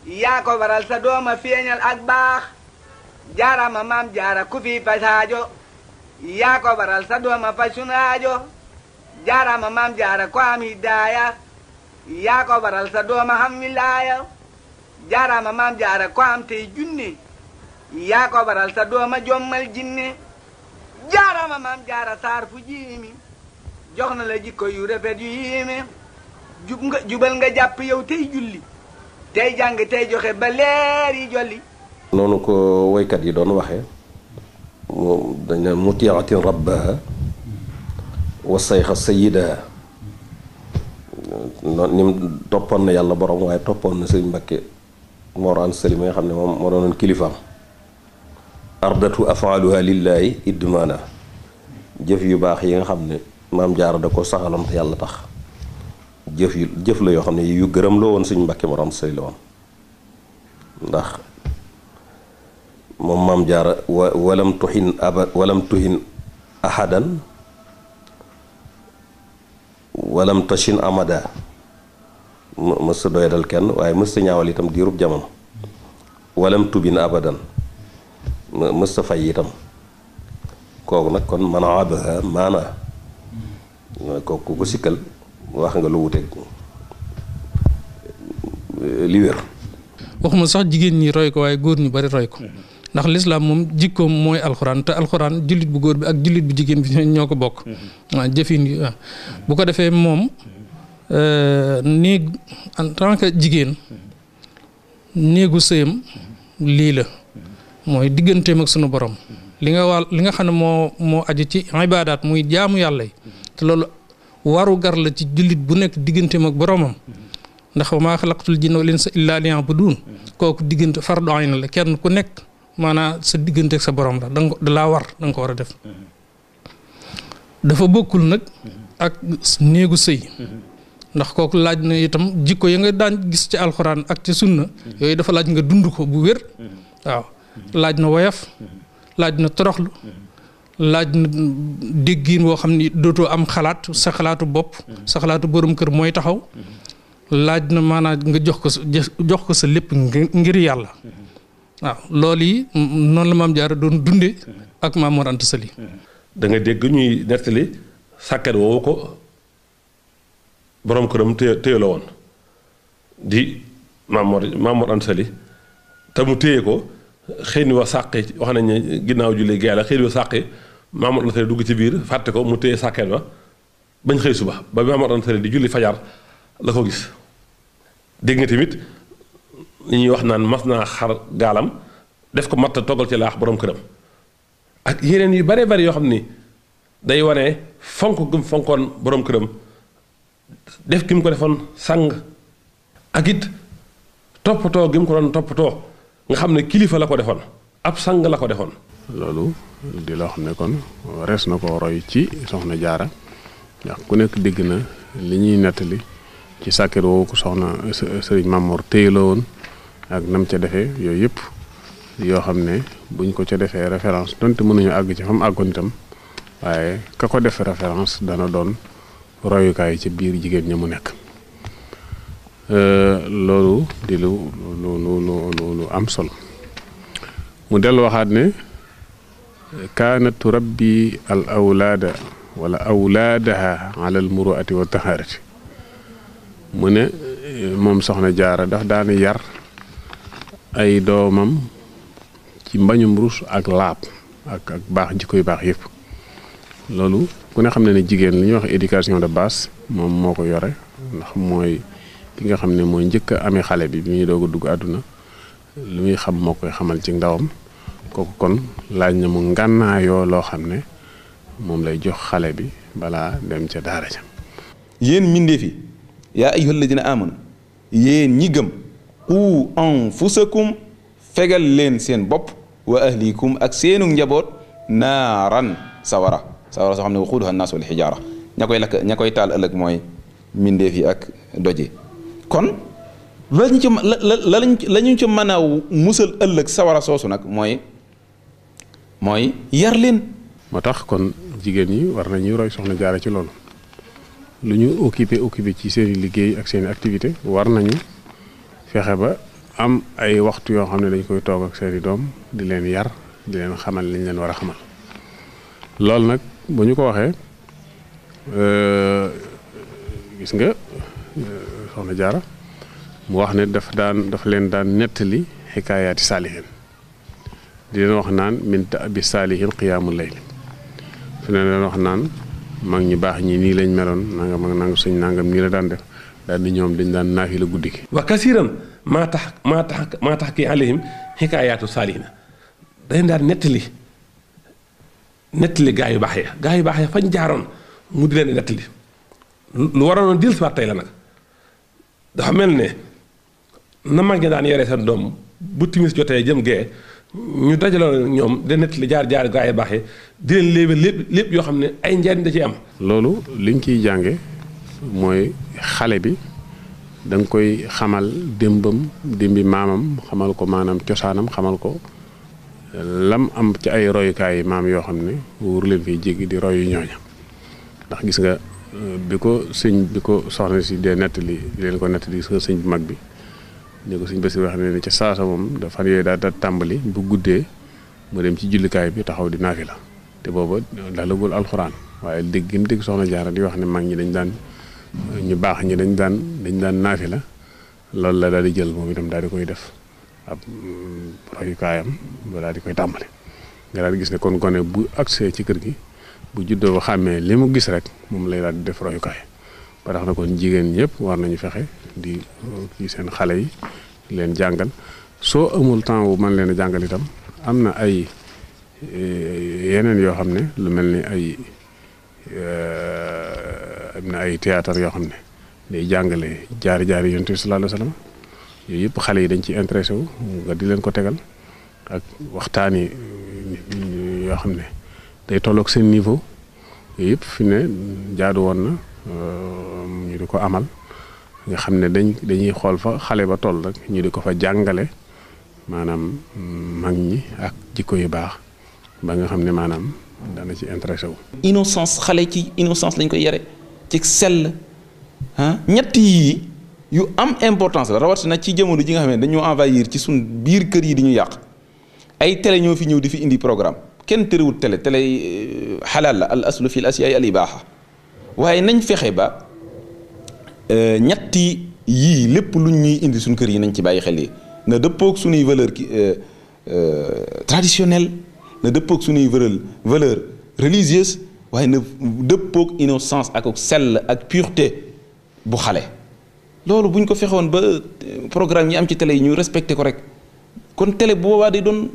yaa ko waral sa dooma feeñal ak baax jaaraama maam jaara ku fi pasaajo yaa ko waral sa dooma faj sunaajo jaaraama maam jaara ko am hidaaya yaa ko waral sa dooma xam wilaaya jaaraama maam jaara ko am tey junne yaa ko waral sa dooma jommal jinne jaaraama maam jaara saar fu jiimi jox na la jikko yu rafet yu yiime jubal nga jàpp yow tey julli tey jàng tey joxe ba leer yi jolli. noonu ko woykat yi doon waxee moom dañ ne mutiatin rabbaha wa sayxa sayidaha noonu ni mu toppoon na yàlla borom waaye toppoon na sëriñ Mbakke Mor Anta Sali mi nga xam ne moom moo doonoon kilifaam ardatu afaaluha lillahi idmaana jëf yu baax yi nga xam ne maam jaara da ko saxaloon te yàlla tax jëf la yoo xam ne yu gërëm loo woon sëriñ Mbakke Mor Anta Sali la woon ndax moom maam jaara walam tuhin ahadan walam tashin amada mës sa doyadal kenn waaye mës sa ñaawal itam diirub jamono walam tubin abadan mës sa fay itam kooku nag kon man abaha maana kooku ko sikkal wax nga lu wuteeg li wér waxuma sax jigéen ñi roy ko waaye góor ñu bari roy ko ndax lislaam moom jikkoom mooy alxuraan te alxuraan jullit bu góor bi ak jullit bu jigéen bi ñoo ko bokk waaw jëfin yi waaw bu ko defee moom néeg en tant que jigéen néegu sëyam lii la mooy digganteem ak sunu borom li nga xam ne moo aju ci ibaadaat muy jaamu yàlla yi te loolu waru gar la ci jullit bu nekk digganteem ak boromam ndax wa maa xalaqtul jinna wal insa illaa liya'buduun kooku diggante fardu ayn la kenn ku nekk maanaam sa diggante ak sa borom la da laa war da nga ko war a def dafa bokkul nag ak néegu sëy ndax kooku laaj na itam jikko ya nga daan gis ci alxuraan ak ci sunna yooyu dafa laaj nga dund ko bu wér waaw laaj na woyof laaj na toroxlu laaj na déggin woo xam ni dootoo am xalaat sa xalaatu bopp sa xalaatu borom kër mooy taxaw laaj na maanaam nga jox ko sa lépp ngir yàlla waaw loolu yi noonu la maam Jaara doon dunde ak Maam Mor Anta Sali da nga dégg ñuy nettali sàkket woowu ko borom këram téye la woon di Mamour Anta Sali te mu téye ko xëy ni wa sàqi wax nañ ne ginnaaw julli gee la xëy ni wa sàqi Mamour Anta Sali dugg ci biir fàtte ko mu téye sàkkeen ba bañ xëy suba ba Mamour Anta Sali di julli fajar la ko gis. dégg nga tamit li ñuy wax naan mas naa xar gaalam def ko matt toggal ci laax borom këram ak yeneen yu bare bari yoo xam ni day wane fonk gëm fonkoon borom këram def gi mu ko defoon sang ak it toppatoo gi mu ko doon toppatoo nga xam ne kilifa la ko defoon ab sang la ko defoon. loolu di loo xam ne kon res na ko roy ci soxna jaara ndax ku nekk dégg na li ñuy nettali ci sàkkir woowu ko soxna sëriñ Mamoor téyeloo woon ak nam ca defee yooyu yëpp yoo xam ne buñ ko ca defee référence donte mënuñu àgg ci fa mu àggoon itam waaye ka ko def référence dana doon royukaay ci biir jigéen ña mu nekk. loolu di lu am solo mu dellu waxaat ne kaanat turabbi al awlaada wala awlaadaha ala al muruati wa taharati mu ne moom soxna jaara daf daana yar ay doomam ci mbañum rus ak laab ak baax jikko yu baax yëpp loolu ku ne xam ne ne jigéen li ñuy wax éducation de base moom moo ko yore ndax mooy ki nga xam ne mooy njëkk a amee xale bi muy doog a dugg àdduna lu muy xam moo koy xamal ci ndawam kooku kon laaj na mu ngànnaayoo loo xam ne moom lay jox xale bi balaa dem ca daara ja. yéen mbindeef yi yaa ayyuhal ladina amanu yéen ñi gëm qu anfusakum fegal leen seen bopp wa ahlikum ak seenu njaboot naaran sawara soo xam ne waquuduha annaas wal xijaara ña koy taal ëllëg mooy mbindeef yi ak doje kon lañu ci mën a musal ëllëg sawara soosu nag mooy yar leen. moo tax kon jigéen ñi war nañuy roy soxna jaara ci loolu lu ñu occupé ci seeni liggéey ak seeni activité war nañu fexe ba am ay waxtu yoo xam ne dañ koy toog ak seeni doom di leen yar di leen xamal liñ leen war a xamal loolu nag bu ñu ko waxee gis nga soxna jaara mu wax ne daf leen daan nettali xikaayaati saalihin di leen wax naan min bi saalihin qiyaamul layl fi ne leen wax naan mag ñi baax ñi nii lañ meloon nangam ak nangam suñ nangam nii la daan def daal di ñoom dañ daan naafi la guddi gi wa kasiran maa tax kii alayhim xikaayaatu saalihina dañ daan nettali gaa yu baax ya fañ jaaroon mu di leen nettali lu waroon a dil si waat tey la nag dafa mel ne na mag ñi daan yore seen doom bu timis jotee jëm gee ñu dajaloo ñoom de nettali jaar gaa yu baax yi di leen léebe lépp yoo xam ne ay njariñ da ci am. loolu liñ ciy jànge mooy xale bi da nga koy xamal démbi maamam xamal ko maanaam cosaanam xamal ko lam am ci ay royukaay yi maam yoo xam ne wóoru leen fiy jéggi di royu ñooña ndax gis nga bi ko soxna si dee nettali di leen ko nettali sëñ bu mag bi ni ko sëñ Basi wax ne ca saasa moom dafa yooyu daal da tàmbali bu guddee mu dem ci jullikaay bi taxaw di naafi la te booba dalagul alxuraan waaye dégg mu dégg soxna jaara di wax ne mag ñi dañ daan ñu baax ñi dañ daan naafi la loolu la daal di jël moom itam daal di koy def ab royukaayam ba daal di koy tàmbali nga daal di gis ne kon gone bu agsee ci kër gi bu juddoo ba xàmmee li mu gis rek moom lay daal di def royukaay ba tax na kon jigéen ñëpp war nañu fexe di kii seen xale yi leen jàngal soo amul temps bu mën leen a jàngal itam am na ay yeneen yoo xam ne lu mel ni am na ay théâtre yoo xam ne day jàngale jaari yonent bi sallallahu alayhi wa sallam yooyu yëpp xale yi dañ ci intéressé wu nga di leen ko tegal ak waxtaani yoo xam ne day tolloog seen niveau yooyu yëpp fi ne jaadu woon na ñu di ko amal nga xam ne dañuy xool fa xale ba toll rek ñu di ko fa jàngale maanaam mag ñi ak jikko yu baax ba nga xam ne maanaam dana ci intéressé wu. innocence xale ci innocence lañ koy yare ci sell ñett yi yu am importance la rawatina ci jamono ji nga xam ne dañoo envahir ci suñ biir kër yi di ñu yàq ay télé ñoo fi ñëw di fi indi programme kenn tërëwut télé xalaal la al aslu fi l asiyaay al ibaaxa waaye nañ fexe ba ñetti yii lépp lu ñuy indi suñu kër yi nañ ci bàyyi xel yi na dëppoog suñuy valeur traditionnelle na dëppoog suñuy valeur religieuse waaye na dëppoog innocence ak sell ak pureté bu xale. loolu buñ ko fexoon ba programme yi am ci télé yi ñu respecté ko rek kon télé bu boobaa day doon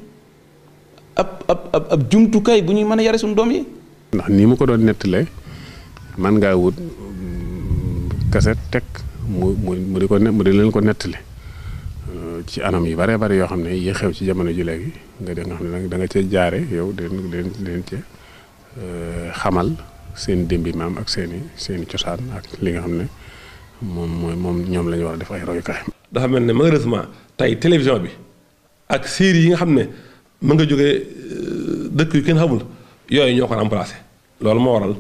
ab jumtukaay bu ñuy mën a yare suñu doom yi. ndax nii mu ko doon nettalee man ngaa wut kaset teg mu di leen ko nettali ci anam yu bare bare yoo xam ne yi xew ci jamono ji léegi nga xam ne da nga ca jaare yow leen ca xamal seen démbi maam ak seeni cosaan ak li nga xam ne moom ñoom la ñu war a def ay royukaay. dafa mel ne malheureusement tey télévision bi ak série yi nga xam ne mën nga jógee dëkk yu kenn xamul yooyu ñoo ko remplacé loolu moo waral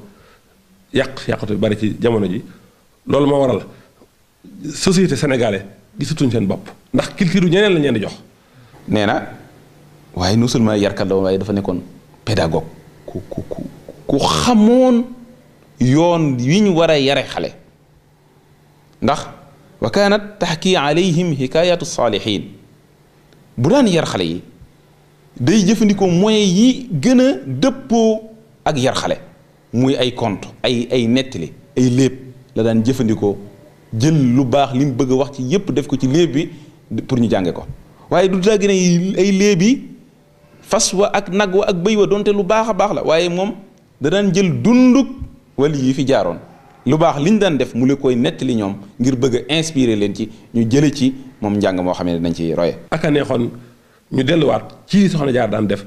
yàqatu yu bari ci jamono ji loolu moo waral société sénégalaise gisatuñ seen bopp ndax culture ñeneen la ñeen di jox. nee na waaye non seulement yarkat la woon waaye dafa nekkoon pédagogue ku xamoon yoon wi ñu war a yare xale ndax wa kaanat taxki alayhim hikayatu saalihin bu daan yar xale yi day jëfandikoo moyens yi gën a dëppoo ak yar xale muy ay conte ay nettali ay léeb la daan jëfandikoo jël lu baax li mu bëgg a wax ci yépp def ko ci léeb bi pour ñu jànge ko waaye du daa gën ay léeb yi fas wa ak nag wa ak bëy wa donte lu baax a baax la waaye moom da daan jël dunduk wali yi fi jaaroon lu baax liñ daan def mu la koy nettali ñoom ngir bëgg a inspiré leen ci ñu jële ci moom njàng moo xam ne dañ ci roye ak a neexoon ñu delluwaat ci Soxna Jaara daan def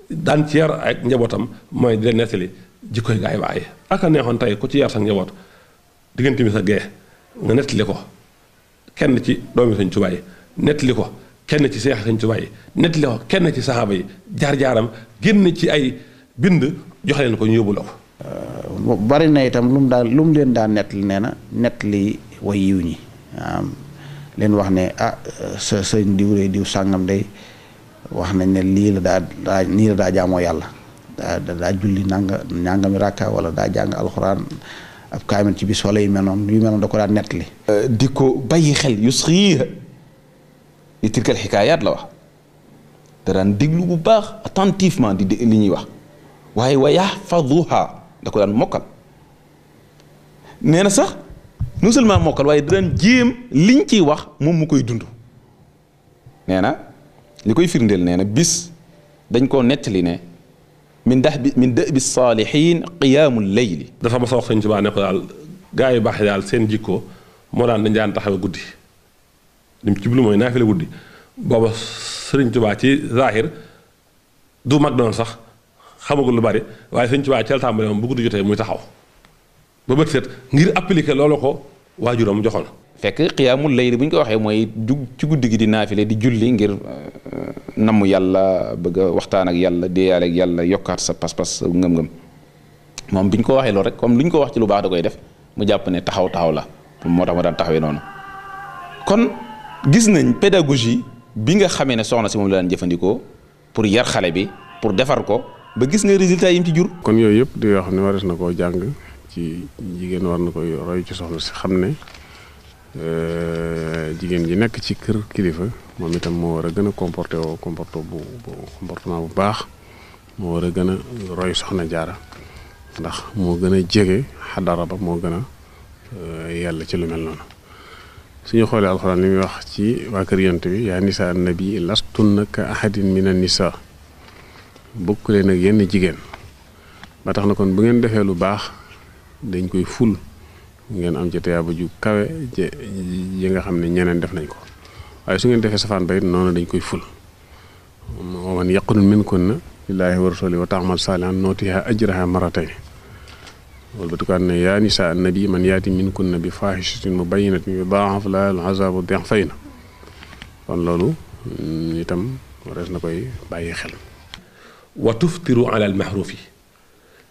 daan ci yar ak njabootam mooy di leen nettali jikkoy gaay waaye ak a neexoon tey ku ci yar sa njaboot diggante mi sa gee nga nettali ko kenn ci doomi Sëñ Tuubaa yi nettali ko kenn ci seex Sëñ Tuubaa yi nettali ko kenn ci saxaaba yi jaar-jaaram génn ci ay bind jox leen ko ñu yóbbu la ko. bari na itam lu mu leen daan nettali nee na nettali way yiw ñi leen wax ne sa sëñ diw sàngam day wax nañ ne lii la daa jaamoo yàlla daa julli nangami rakka wala daa jàng alxuraan ab kaamil ci bis wala yu mel noonu da ko daan nettali. di ko bàyyi xel yusxiiha li tilkal xikaayaat la wax da daan déglu bu baax attentivement di li ñuy wax waaye wa yaxfaduha da ko daan mokkal nee na sax non seulement mokkal waaye da daan jéem liñ ciy wax moom mu koy dund nee na li koy firndeel nee na bis dañ koo nettali ne min da'bi saalihiin qiyaamul layli dafa mas a wax Sëñ Tuubaa ne ko daal gaa yu baax yi daal seen jikko moo dañ daan taxawe guddi lim ci bulu mooy naafila guddi booba Sëriñ Tuubaa ci zaahir du mag doon sax xamagul lu bari waaye Sëñ Tuubaa ci la tàmbale moom bu guddi jotee muy taxaw ba bët set ngir appliquer loolu ko waajuram joxoon. fekk qiyaamul layli bu ñu ko waxee mooy jug ci guddi gi di naafile di julli ngir namm yàlla bëgg a waxtaan ak yàlla déeyaale ak yàlla yokkaat sa pas-pas sa ngëm-ngëm moom bi ñu ko waxee loolu rek comme lu ñu ko wax ci lu baax da koy def mu jàpp ne taxaw la moo tax ma daan taxawee noonu kon gis nañ pédagogie bi nga xamee ne soxna si moom la daan jëfandikoo pour yar xale bi pour defar ko ba gis nga résultat yi mu ci jur. kon yooyu yëpp di yoo xam ne warees na koo jàng ci jigéen war na koy roy ci soxna si xam ne jigéen ji nekk ci kër kilifa moom itam moo war a gën a comportement bu baax moo war a gën a roy Soxna Jaara ndax moo gën a jege xadara ba moo gën a yàlla ci lu mel noonu suñu xoolee alxuraan li muy wax ci waa kër yonent bi yaa nisaa nabi lastunna ka ahadin mina nisaa bokk leen ak yenn jigéen ba tax na kon bu ngeen defee lu baax dañ koy ful ngeen am ci tiyaaba ju kawe yi nga xam ne ñeneen def nañ ko waaye su ngeen defee safaan ba it noonu dañ koy ful wa man yaqnut minkunna lillaahi wa rasuulihi wa ta'mal saalihan nuutihaa ajrahaa marratayni wala batukaan ne yaa nisaa nabi man yaati minkunna bi faahishatin mubayyinatin yudaa'af lahaa al-'azaabu di'fayni kon loolu itam warees na koy bàyyi xel. wa tuftiru ala al-mahruufi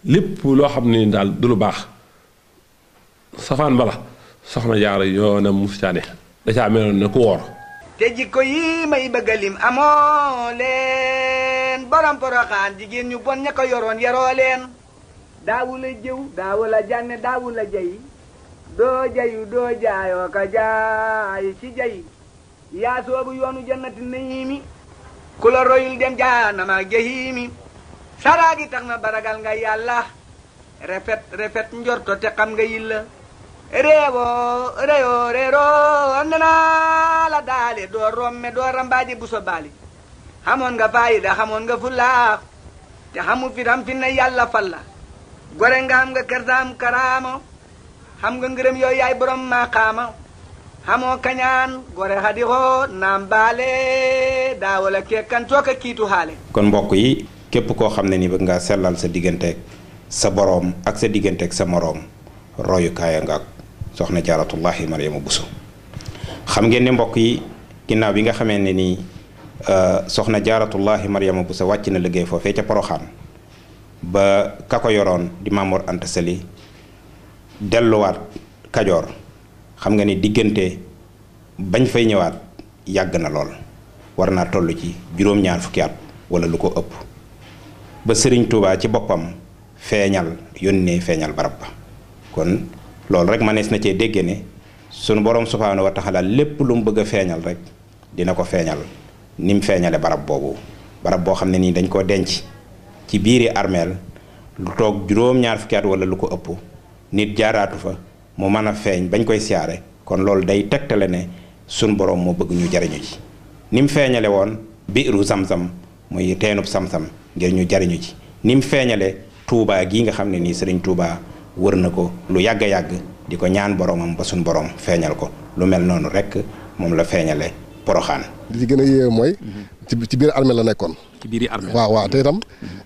lépp loo xam ne daal du lu baax safaan bala Soxna Jaara yoona mustaane da caa meloon ne ku woor. te jikko yi may bëgg a lim amoo leen borom Poroxaan jigéen ñu bon ña ko yoroon yaroo leen daawu la jëw daawu la jànne daawu la jay doo jayu doo jaayoo ka jaay ci jay yaa soobu yoonu jannati nayiimi ku la royul dem jaanama jahiimi saraagi tax na baragal nga yàlla rafet njorto te xam nga yilla réewoo réyoo réeroo ndanaa la daale doo romme doo rambaaji bu so baali xamoon nga faayida xamoon nga fulla te xamu fi xam fi ne yàlla falla gore nga xam nga kersaam karaama xam nga ngërëm yow yaay borom maqaama xamoo kañaan gore xadi xoo naam baale daa wala kekkan tooka kiitu xaale kon mbokk yi képp koo xam ne ni bëgg nga sellal sa digganteeg sa boroom ak sa digganteeg sa moroom royukaaya nga ak soxna jaaratullahi Mariama Bousso xam ngeen ne mbokk yi ginnaaw bi nga xamee ne nii soxna jaaratullahi Mariama Bousso wàcc na liggéey foofee ca Poroxaan ba ka ko yoroon di Mamour Anta Sali delluwaat Kajoor xam nga ni diggante bañ fay ñëwaat yàgg na lool war naa toll ci juróom-ñaar fukki at wala lu ko ëpp ba Sëriñ Tuubaa ci boppam yónnee feeñal barab ba kon loolu rek manees na cee dégge ne sunu borom subhaanahu wa taala lépp lu mu bëgg a feeñal rek dina ko feeñal ni mu feeñale barab boobu barab boo xam ne nii dañ koo denc ci biiri armeel lu toog juróom-ñaar fukki at wala lu ko ëpp nit jaaraatu fa mu mën a feeñ bañ koy siyaare kon loolu day tegtale ne sunu borom moo bëgg ñu jariñu ci ni mu feeñale woon biiru Zamzam muy teenub Samsam ngir ñu jariñu ci ni mu feeñale Touba gii nga xam ne nii Sëriñ Touba wër na ko lu yàgg a yàgg di ko ñaan boromam ba suñ borom feeñal ko lu mel noonu rek moom la feeñale Poroxaan. li ci gën a yéeme mooy. ci biir armée la nekkoon. ci biir armée waaw te itam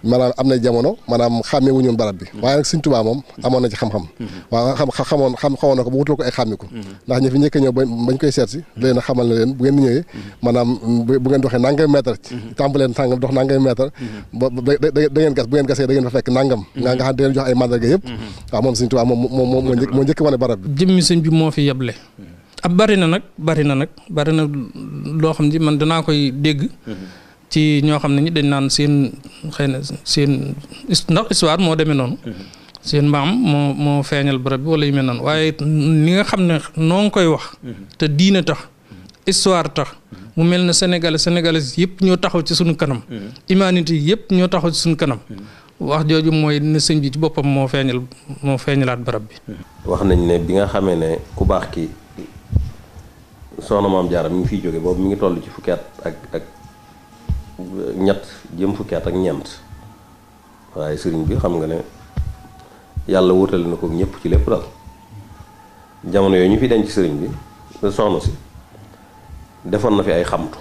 maanaam am na jamono maanaam xàmmee wuñu woon barab bi. waaye nag Sëriñ Tuubaa moom amoon na ci xam-xam. waaw xamoon na ko ba wutul ko ay xàmmiku. ndax ñi fi njëkk a ñëw bañ koy seet si. leen a xamal ne leen bu ngeen ñëwee. maanaam bu ngeen doxee nangam mètre. tàmbaleen sàngam dox nangam mètre. ba da ngeen gas bu ngeen gasee da ngeen fa fekk nangam. nga xam da ngeen jox ay mandarga yëpp. waaw moom Sëriñ Tuubaa moo njëkk wane barab bi. jëmmi sëñ bi moo fi yeble. bari na nag loo xam ne man danaa koy dégg. ci ñoo xam ne ñi dañ naan seen xëy na seen ndax histoire moo demee noonu. seen maam moo feeñal barab bi wala yu mel noonu waaye ni nga xam ne noo ngi koy wax. te diine tax histoire tax mu mel ne sénégalais yëpp ñoo taxaw ci suñu kanam. humanité yëpp ñoo taxaw ci suñu kanam. wax jooju mooy ne sëñ bi ci boppam moo feeñalaat barab bi. wax nañ ne bi nga xamee ne ku baax ki soxna Maam Jaara mi ngi fiy jóge boobu mi ngi toll ci fukki at ak ñett jëm fukki at ak ñeent waaye sëriñ bi xam nga ne yàlla wutale na ko ñëpp ci lépp daal jamono yooyu ñu fi denc sëriñ bi soxna si defoon na fi ay xamtu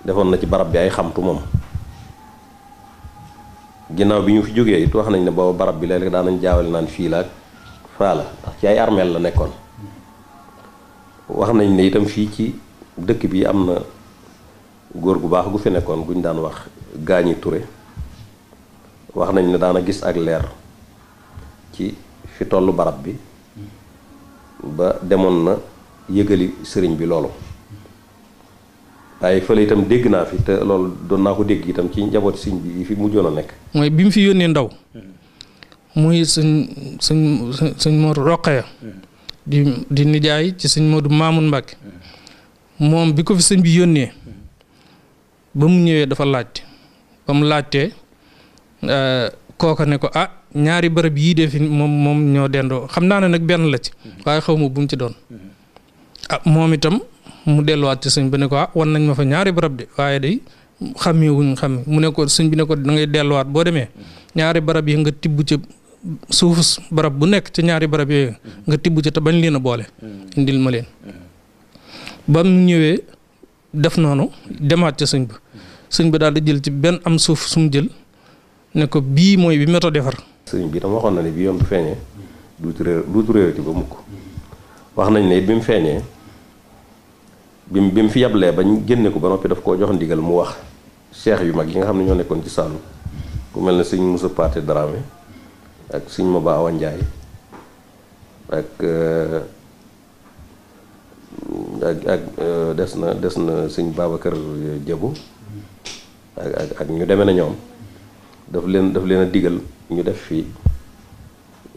defoon na ci barab bi ay xamtu moom ginnaaw bi ñu fi jógee it wax nañ ne booba barab bi léeg-léeg daan nañ jaawale naan fii la ak faa la ndax ci ay armeel la nekkoon wax nañ ne itam fii ci dëkk bi am na góor gu baax gu fi nekkoon guñ daan wax Gaañi Ture wax nañ ne daana gis ak leer ci fi tollu barab bi ba demoon na yëgali sëriñ bi loolu waaye fële itam dégg naa fi te loolu doon naa ko dégg itam ci njabooti sëriñ bi yi fi mujjoon a nekk mooy bi mu fi yónnee ndaw muy sëñ Moodu Roqaya di nijaay ci sëñ Moodu Maamun Mbàkke moom bi ko fi sëñ bi yónnee ba mu ñëwee dafa laajte ba mu laajtee kooka ne ko ñaari bërëb yii de fi moom ñoo dendoo xam naa ne nag benn la ci waaye xaw ma bu mu ci doon moom itam mu delluwaat ci sëñ bi ne ko wan nañ ma fa ñaari bërëb de waaye day xàmmeewuñ mu ne ko sëñ bi ne ko da ngay delluwaat boo demee ñaari bërëb yi nga tibb ca suufu barab bu nekk ci ñaari barab yooyu nga tibb ci te bañ leen a boole indil ma leen ba mu ñëwee def noonu demaat ca sëñ ba daal di jël ci benn am suuf su mu jël ne ko bii mooy bi méthode defar sëñ bi tam waxoon na ne bi yoon bu feeñee duutu réerati ba mukk wax nañ ne it bi mu feeñee bi mu fi yablee bañ génne ko ba noppi daf koo jox ndigal mu wax cheikh yu mag yi nga xam ne ñoo nekkoon ci Saalum ku mel ne sëñ Moussa Paté Dramé ak sëñ Maba Awa Ndiaye ak des na sëñ Babacar Diabou ak ñu demee na ñoom daf leen a digal ñu def fii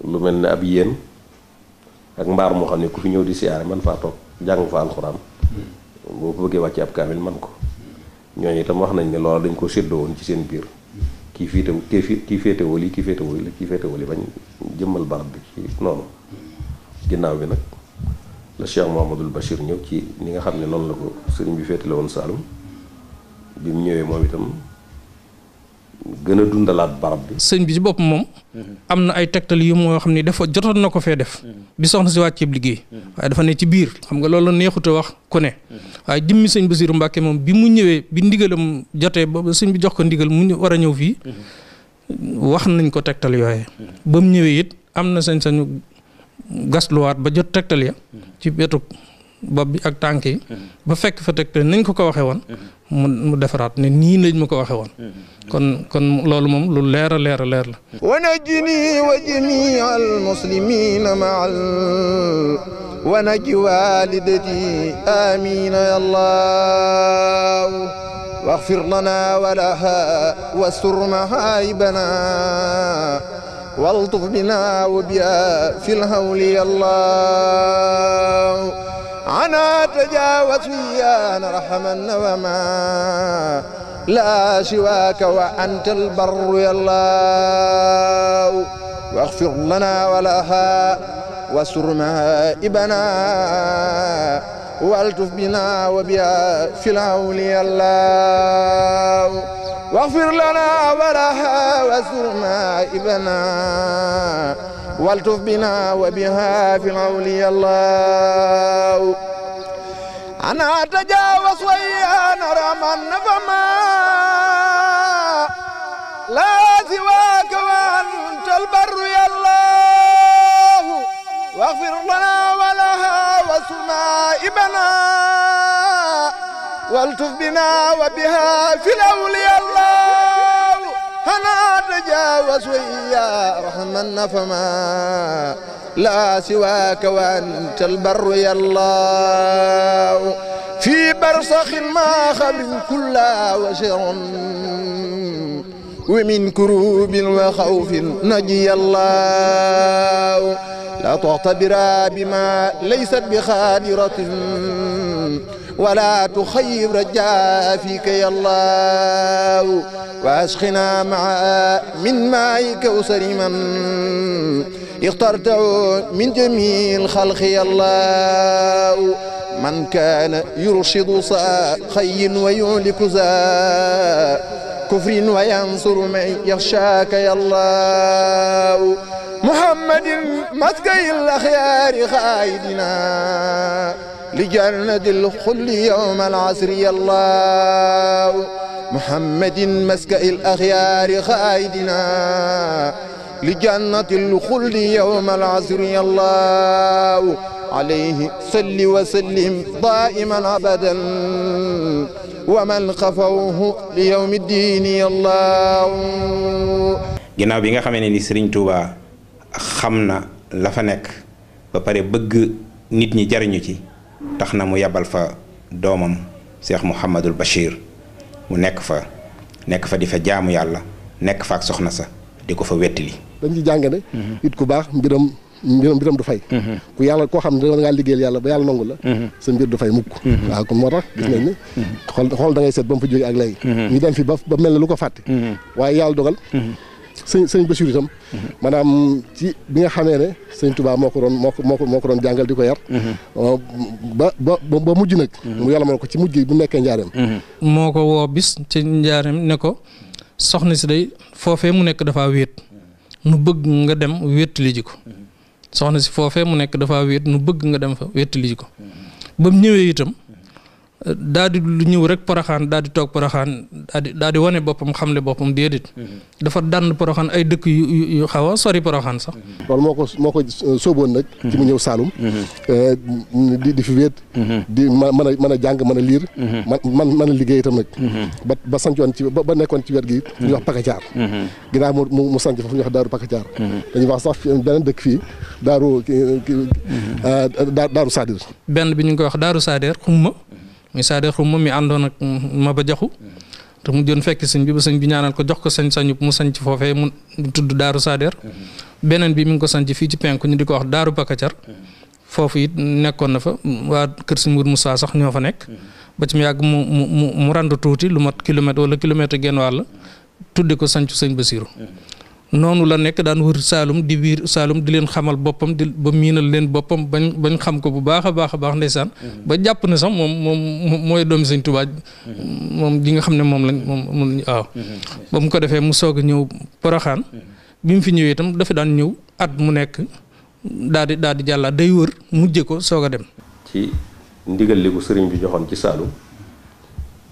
lu mel ne ab yéen ak mbaar moo xam ne ku fi ñëw di siyaare man faa toog jàng fa alxuraan boo ko bëggee wàcce ab kaamil man ko ñooñu itam wax nañ ne loola dañ ko séddoo woon ci seen biir kii féetewoo lii kii féetewoo lii kii féetewoo lii bañ jëmmal barab bi ci noonu ginnaaw bi nag la Cheikh Mouhamadoul Bachir ñëw ci ni nga xam ne noonu la ko sëriñ bi féetale woon Saalum bi mu ñëwee moom itam gën a dundalaat barab bi. sëñ bi ci bopp moom. am na ay tegtal yu moo xam ni dafa jotoon na ko fee def. bi soxna si wàcceeb liggéey. waaye dafa ne ci biir xam nga loolu neexut a wax ku ne. waaye jëmmi sëñ Bassirou Mbacke moom bi mu ñëwee bi ndigalam jotee ba sëñ bi jox ko ndigal mu war a ñëw fii. wax nañ ko tegtal yooye ba mu ñëwee it am na sañ-sañu gasluwaat ba jot tegtal ya. ci wetu bopp bi ak tànk yi. ba fekk fa tegtal nañ ko waxee woon. mu defaraat ne nii lañ ma ko waxee woon. kon loolu moom lu leer a leer la. wa najjini wa jamii al muslimina maal wa najji walidati amina ya allah waghfir lana wa laha wastur mahaibana waltuf bina wa biha fil hawli ya allah عنا تجاوز ويانا رحما وما لا سواك وأنت البر يا الله واغفر لنا ولها واستر مائبنا والتف بنا وبها في العول يا الله واغفر لنا ولها واستر مائبنا والتف بنا وبها في العول يا الله أنا أتجاوز ويانا رحما فما لا سواك وأنت البر يا الله واغفر لنا ولها واستر مائبنا والتف بنا وبها في العول يا الله أنا أتجاوز ويا رحمن فما لا سواك وأنت البر يا الله في برزخ ما خبر كلا وشر ومن كروب وخوف نجي الله لا تعتبر بما ليست بخادرة ولا تخيب رجاء فيك يا الله واسقنا مع من ماء كوثر من اخترته من جميع الخلق يا الله من كان يرشد خي ويهلك ذا كفر وينصر من يخشاك يا الله محمد مسكي الأخيار خائدنا لجنة الخل يوم العصر يا الله محمد مسكي الأخيار خائدنا لجنة الخلد يوم العصر يا الله عليه صل وسلم دائما أبدا ومن خفوه ليوم الدين يا الله. ginnaaw bi nga xamee ne ni Serigne Touba xam na la fa nekk ba pare bëgg nit ñi jariñu ci tax na mu yabal fa doomam Cheikh Mouhamadoul Bachir mu nekk fa di fa jaamu yàlla nekk fa ak soxna sa di ko fa wettili. dañ ci jàng ne it ku baax mbiram du fay ku yàlla koo xam ne da ngaa liggéeyal yàlla ba yàlla nangu la sa mbir du fay mukk waaw comme moo tax gis nañ ne xool da ngay seet ba mu fa jógee ak léegi ñu dem fi ba mel ne lu ko fàtte waaye yàlla dogal sëñ Bassirou itam maanaam ci bi nga xamee ne sëñ Touba moo ko doon jàngal di ko yar ba mujj nag mu yàlla ko ci mujj gi bu nekkee njaareem moo ko woo bis ci njaareem ne ko soxna si day foofee mu nekk dafa wéet nu bëgg nga dem wéttali ji ko soxna si foofee mu nekk dafa wéet nu bëgg nga dem fa wéttali ji ko ba mu ñëwee itam daal di lu ñëw rek Poroxaan daal di toog Poroxaan daal di wane boppam xamle boppam déedéet dafa dànd Poroxaan ay dëkk yu xaw a sori Poroxaan sax. loolu moo ko sóoboon nag. ci mu ñëw Saalum. di fi wéet. di mën a jàng mën a liir. mën a liggéey itam nag. ba sancoon ba nekkoon ci wet gi. ñuy wax Pakacaar. ginnaaw mu sanc foofu ñuy wax Daaru Pakacaar. dañuy wax sax beneen dëkk fii Daaru Sadir. benn bi ñu ngi koy wax Daaru Sadir xumma. muy Sadio Xuma mi àndoon ak Maba Jaxu te mu joon fekk sëñ bi ba sëñ bi ñaanal ko jox ko sañ-sañu mu sañ ci foofee mu tudd Daaru Sader beneen bi mi ngi ko sañ ci fii ci penku ñu di ko wax Daaru Pakacar foofu it nekkoon na fa waa kër si Mour Moussa sax ñoo fa nekk ba ci mu yàgg mu randu tuuti lu mat kilomètre wala kilomètre genn wàll tudde ko sancu sëñ Basiru noonu la nekk daan wër Saalum di biir Saalum di leen xamal boppam di ba miinal leen boppam bañ xam ko bu baax a baax ndeysaan ba jàpp ne sax moom mooy doomi sëñ Tuubaa moom di nga xam ne moom waaw ba mu ko defee mu soog a ñëw Poroxaan bi mu fi ñëwee itam dafa daan ñëw at mu nekk daal di jàllaat day wër mujje ko soog a dem. ci ndigal li ko sëriñ bi joxoon ci Saalum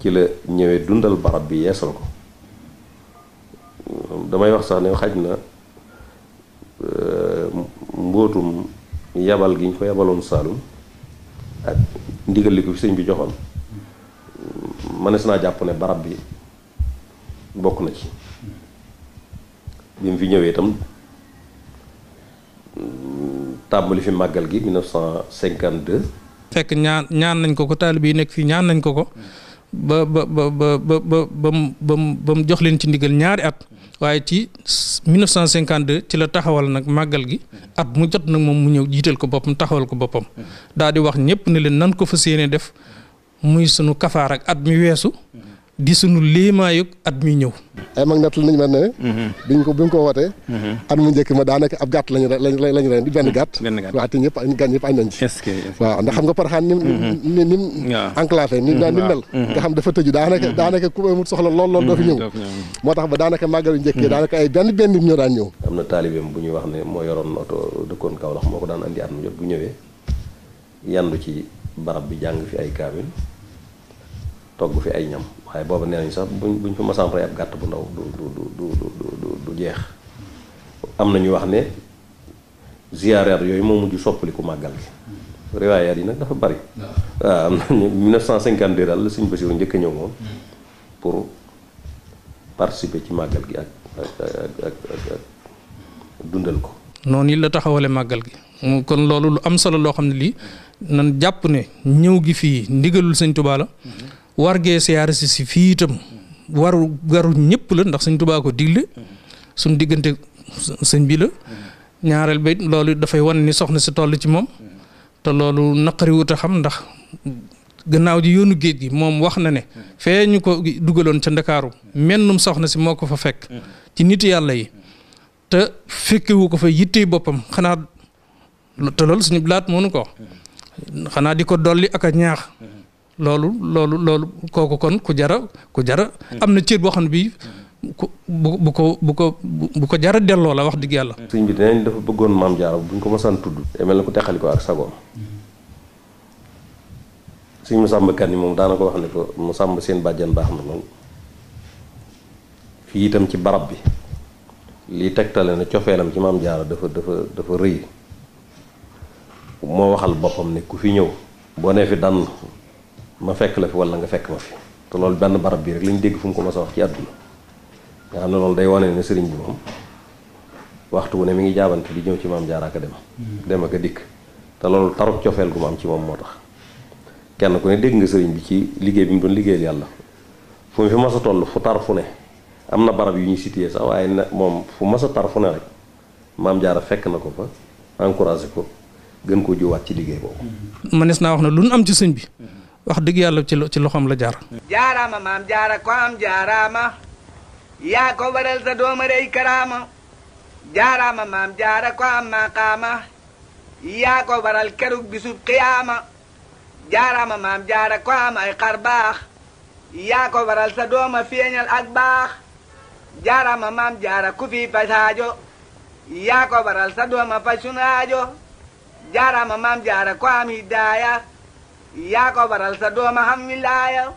ci la ñëwee dundal barab bi yeesal ko damay wax sax ne xaj na mbootum yabal gi ñu ko yabaloon Saalum ak ndigal li ko fi sëriñ bi joxoon mënees naa jàpp ne barab bi bokk na ci bi mu fi ñëwee itam tàmbali fi màggal gi 1952. fekk ñaan nañ ko taalibe yi nekk fii ñaan nañ ko ba mu jox leen ci ndigal ñaari at waaye ci 1952 ci la taxawal nag màggal gi at mu jot nag moom mu ñëw jiital ko boppam taxawal ko boppam daal di wax ñëpp ne leen nan ko fas yéene def muy sunu kafaar ak at mi weesu di sunu léemaayug at mi ñëw. ay mag natt nañu mel ne. bi ñu ko wootee. at mu njëkk ma daanaka ab gàtt lañu ren di benn gàtt. waaw te gan ñëpp añ nañ ci. waaw ndax xam nga Porokhane ni enclavé ni mel. nga xam dafa tëju daanaka ku amul soxla lool doo fi ñëw. moo tax ba daanaka màggalu njëkk yi daanaka ay benn nit ñoo daan ñëw. am na taalibeem bu ñuy wax ne moo yoroon oto dëkkoon Kaolack moo ko daan andi at mu jot bu ñëwee yandu ci barab bi jàng fi ay kaamil togg fi ay ñam waaye booba nee nañ sax buñ fa masaan rey ab gàtt bu ndaw du jeex am na ñu wax ne ziyaaraat yooyu moo mujj soppaliku màggal gi riwaayaat yi nag dafa bari waaw am na 1952 daal la Sëñ Basiru njëkk a ñëw moom pour participer ci màggal gi ak dundal ko noonu la taxawale màggal gi kon loolu lu am solo loo xam ne lii nan jàpp ne ñëw gi fii ndigalul Sëñ Tuubaa la war gee siyaare si fii itam waru ñëpp la ndax Sëñ Tuubaa ko digle suñ diggante sëñ bi la ñaareel ba loolu dafay wan ni soxna si toll ci moom te loolu naqari wut a xam ndax gannaaw ji yoonu géej gi moom wax na ne fee ñu ko dugaloon ca Ndakaaru mennum soxna si moo ko fa fekk ci nit yàlla yi te fekkewu ko fa yittee boppam xanaa te loolu suñu blaat mënu ko xanaa di ko dolli ak a ñaax loolu kooku kon ku jara am na cër boo xam ne bii bu ko jara delloo la wax dëgg yàlla. sëñ bi dinañ dafa bëggoon maam Jaara bu ñu ko mësaan tudd. day mel ne ku teqali ko ak sagoom sëñ Masamba Kan yi moom daana ko wax ne ko Masamba seen bàjjan baax na lool fii itam ci barab bi lii tegtale ne cofeelam ci maam Jaara dafa rëy moo waxal boppam ne ku fi ñëw boo nee fi dann ma fekk la fi wala nga fekk ma fi te loolu benn barab bi rek lañ dégg fu mu ko mos a wax ci àdduna nga xam ne loolu day wane ne sëriñ bi moom waxtu wu ne mi ngi jaabante di ñëw ci maam Jaara ak dem ak a dikk te loolu taruk cofeel gu ma am ci moom moo tax kenn ku ne dégg nga sëriñ bi ci liggéey bi mu doon liggéeyal yàlla fu mu fi mas a toll fu tar fu ne am na barab yu ñuy situé sax waaye nag moom fu mas a tar fu ne rek maam Jaara fekk na ko fa encouragé ko gën koo jiwaat ci liggéey boobu. mënees naa wax ne lu nu am ci sëñ bi wax dëgg yàlla ci loxoom la jaar. jaaraama maam Jaara ko am jaaraama yaa ko waral sa dooma rey karaama jaaraama maam Jaara ko am maqaama yaa ko waral kerug bisub qiyaama jaaraama maam Jaara ko am ay xar baax yaa ko waral sa dooma feeñal ak baax jaaraama maam Jaara ku fi pasaajo yaa ko waral sa dooma faj sunaajo jaaraama maam Jaara ko am hidaaya yaa ko waral sa dooma xam wilaaya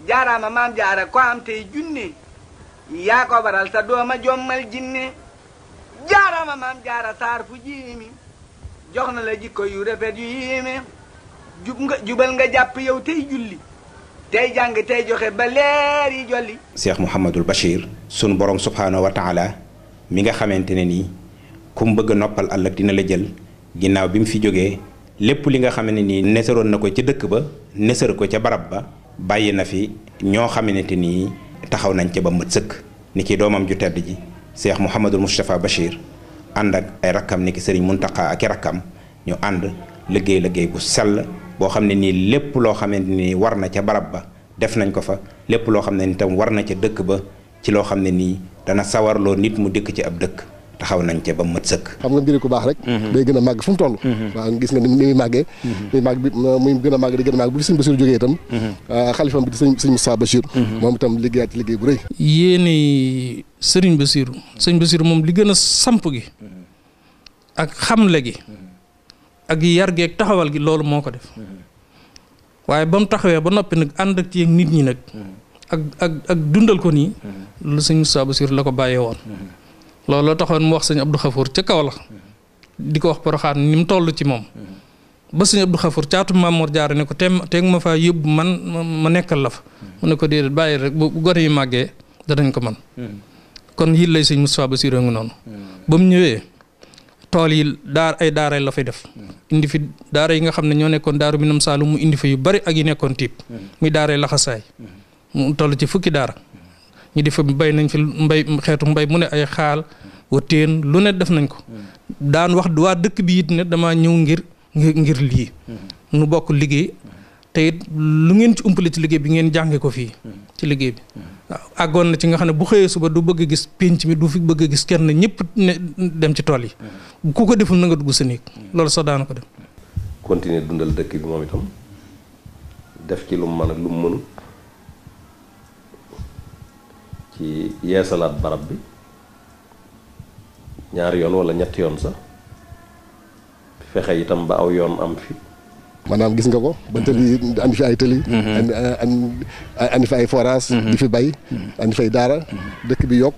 jaaraama maam Jaara ko am tey junne yaa ko waral sa dooma jommal jinne jaaraama maam Jaara saar fu jiimi jox na la jikko yu rafet yu yiime jubal nga jàpp yow tey julli tey jàng tey joxe ba leer yi jolli. Cheikh Mouhamadul Bachir sunu borom subhaanahu wa taala mi nga xamante ne nii ku mu bëgg a noppal ëllëg dina la jël ginnaaw bi mu fi jógee lépp li nga xam ne nii nesaroon na ko ca dëkk ba nesar ko ca barab ba bàyyi na fi ñoo xamante nii taxaw nañ ca ba mët sëkk ni ki doomam ju tedd ji Cheikh Mouhamadul Moustapha Bachir ànd ak ay rakkam ni ki Serigne Mountakha ak i rakkam ñu ànd liggéey bu sell boo xam ne nii lépp loo xamante ni war na ca barab ba def nañ ko fa lépp loo xam ne ni tam war na ca dëkk ba ci loo xam ne nii dana sawarloo nit mu dëkk ci ab dëkk taxaw nañ ca ba mat sëkk. xam nga mbiri ku baax rek. day gën a màgg fu mu toll. waaw gis nga ni muy màggee. muy màgg bi muy gën a màgg di gën a màgg bu fi sëñ Basiru jógee itam. xalifam bi di sëñ Moussa Bachir. moom itam liggéeyaat ci liggéey bu rëy. yéene sëriñ Basiru sëñ Basiru moom li gën a samp gi ak xamle gi ak yar gi ak taxawal gi loolu moo ko def waaye ba mu taxawee ba noppi nag ànd ak ci nit ñi nag ak dundal ko nii lu sëñ Moussa Basiru la ko bàyyee woon. looloo taxoon mu wax sëñ Abdou Khafour ca kaw la di ko wax Poroxaan ni mu toll ci moom ba sëñ Abdou Khafour caatu Mamour Diarra ne ko teeg ma faa yóbbu man ma nekkal la fa mu ne ko déedéet bàyyi rek bu gone yi màggee danañ ko man kon yil lay sëñ Moustapha Bassirou ngi noonu ba mu ñëwee tool yi ay daara la fay def indi fi daara yi nga xam ne ñoo nekkoon daaru Minam Saalum mu indi fa yu bari ak yi nekkoon tiib muy daara laxasaay mu toll ci fukki daara ñu di fa bay nañ fi xeetu mbay mu ne ay xaal wa teen lu ne def nañ ko daan wax waa dëkk bi it ne damaa ñëw ngir lii nu bokk liggéey te it lu ngeen ci umpale ci liggéey bi ngeen jànge ko fii ci liggéey bi waaw àggoon na ci nga xam ne bu xëyee suba du bëgg a gis pénc mi du fi bëgg a gis kenn ñëpp ne dem ci tool yi ku ko deful na nga dugg sa néeg loolu sax daana ko def continuer dundal dëkk bi moom itam def ci lu mu mën ak lu mu mënut ci yeesalaat barab bi ñaari yoon wala ñetti yoon sax fexe itam ba aw yoon am fi maanaam gis nga ko ba tëli andi fi ay tëli andi fi ay forage di fi bay andi fi ay daara dëkk bi yokk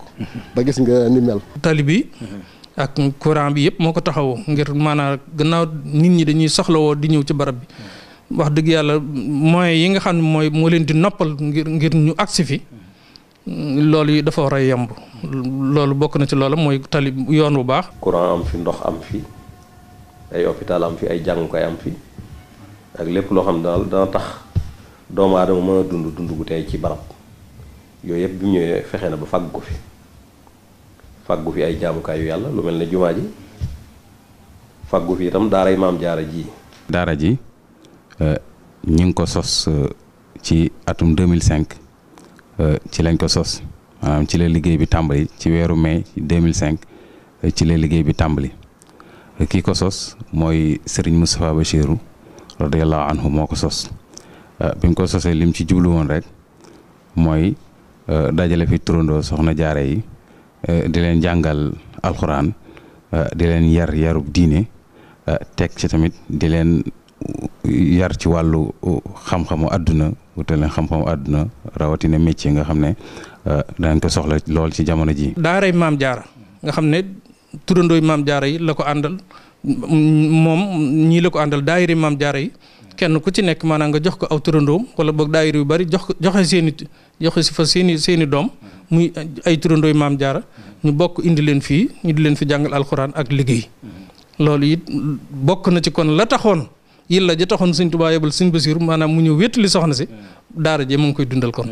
ba gis nga ni mel tali bi ak courant bi yëpp moo ko taxawoo ngir maanaam gannaaw nit ñi dañuy soxlawoo di ñëw ci barab bi wax dëgg yàlla moyens yi nga xam ne moo leen di noppal ngir ñu agsi fi loolu yi dafa war a yemb loolu bokk na ci loola mooy tali yoon bu baax courant am fi ndox am fi ay hôpital am fi ay jàngukaay am fi ak lépp loo xam ne daal dana tax doomu aadama mën a dund gu tey ci barab yooyu yëpp bi mu ñëwee fexe na ba fàgg ko fi fàggu fi ay jaamukaayu yàlla lu mel ne jumaa ji fàggu fi itam daaray maam jaara ji daara ji ñu ngi ko sos ci atum 2005 ci lañ ko sos maanaam ci la liggéey bi tàmbali ci weeru mai 2005 ci la liggéey bi tàmbali kii ko sos mooy Serigne Moustapha Bassirou radiyallahu anhu moo ko sos bi mu ko sosee lim ci jublu woon rek mooy dajale fi turandoo soxna jaare yi di leen jàngal alxuraan di leen yarub diine teg ci tamit di leen yar ci wàllu xam-xamu àdduna wutal leen xam-xamu àdduna rawatina métier nga xam ne dañ ko soxla lool ci jamono ji daaray maam jaara nga xam ne turandooy maam jaara yi la ko àndal moom ñii la ko àndal daayiri maam jaara yi kenn ku ci nekk maanaam nga jox ko aw turandoom wala boog daayiri yu bari joxe si fa seeni doom muy ay turandooy maam jaara ñu bokk indi leen fii ñu di leen fi jàngal alxuraan ak liggéey loolu it bokk na ci kon la taxoon yilla ja taxoon Sëñ Tuubaa yebal Sëñ Basiru maanaam mu ñëw wéttali soxna si daara je mu ngi koy dundal kon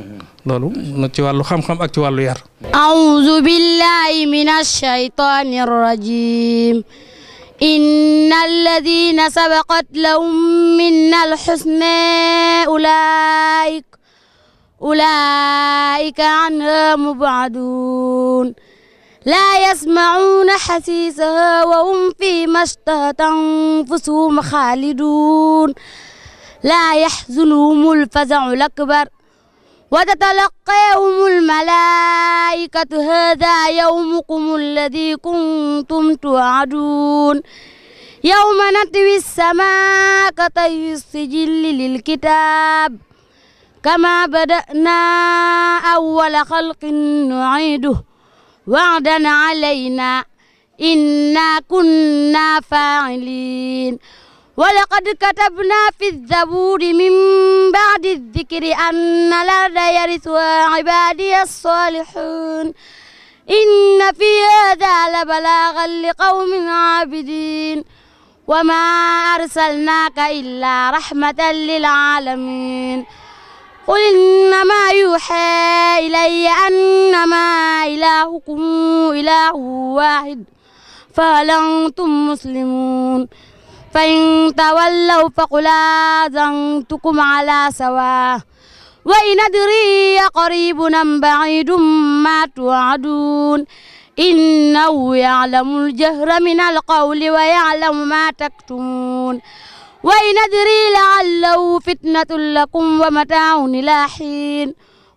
loolu nag ci wàllu xam-xam ak ci wàllu yar a'uuzu billahi minash shaytaanir rajiim innal ladiina sabaqat lahum minnal husnaa ulaa'ika anhaa mub'aduun laa yasma'uuna hasiisahaa wa hum fiimaa ishtahat anfusuhum xaaliduun laa yaxzunuhumul faza'ul akbar wa tatalaqaahumul malaa'ikatu haazaa yawmukumul lazii kuntum tuu'aduun yawma natwis samaa katayis sijilli lil kitaab kamaa bada'naa awwala xalqin nu'iiduhu wa'dan 'alaynaa innaa kunnaa faa'iliin ولقد كتبنا في الزبور من بعد الذكر أن الأرض يرثها عبادي الصالحون إن في هذا لبلاغا لقوم عابدين وما أرسلناك إلا رحمة للعالمين قل إنما يوحى إلي أنما إلهكم إله واحد فهل أنتم مسلمون فإن تولوا فقل آذنتكم على سواء وإن أدري قريب أم بعيد ما توعدون إنه يعلم الجهر من القول ويعلم ما تكتمون وإن أدري لعله فتنة لكم ومتاع إلى حين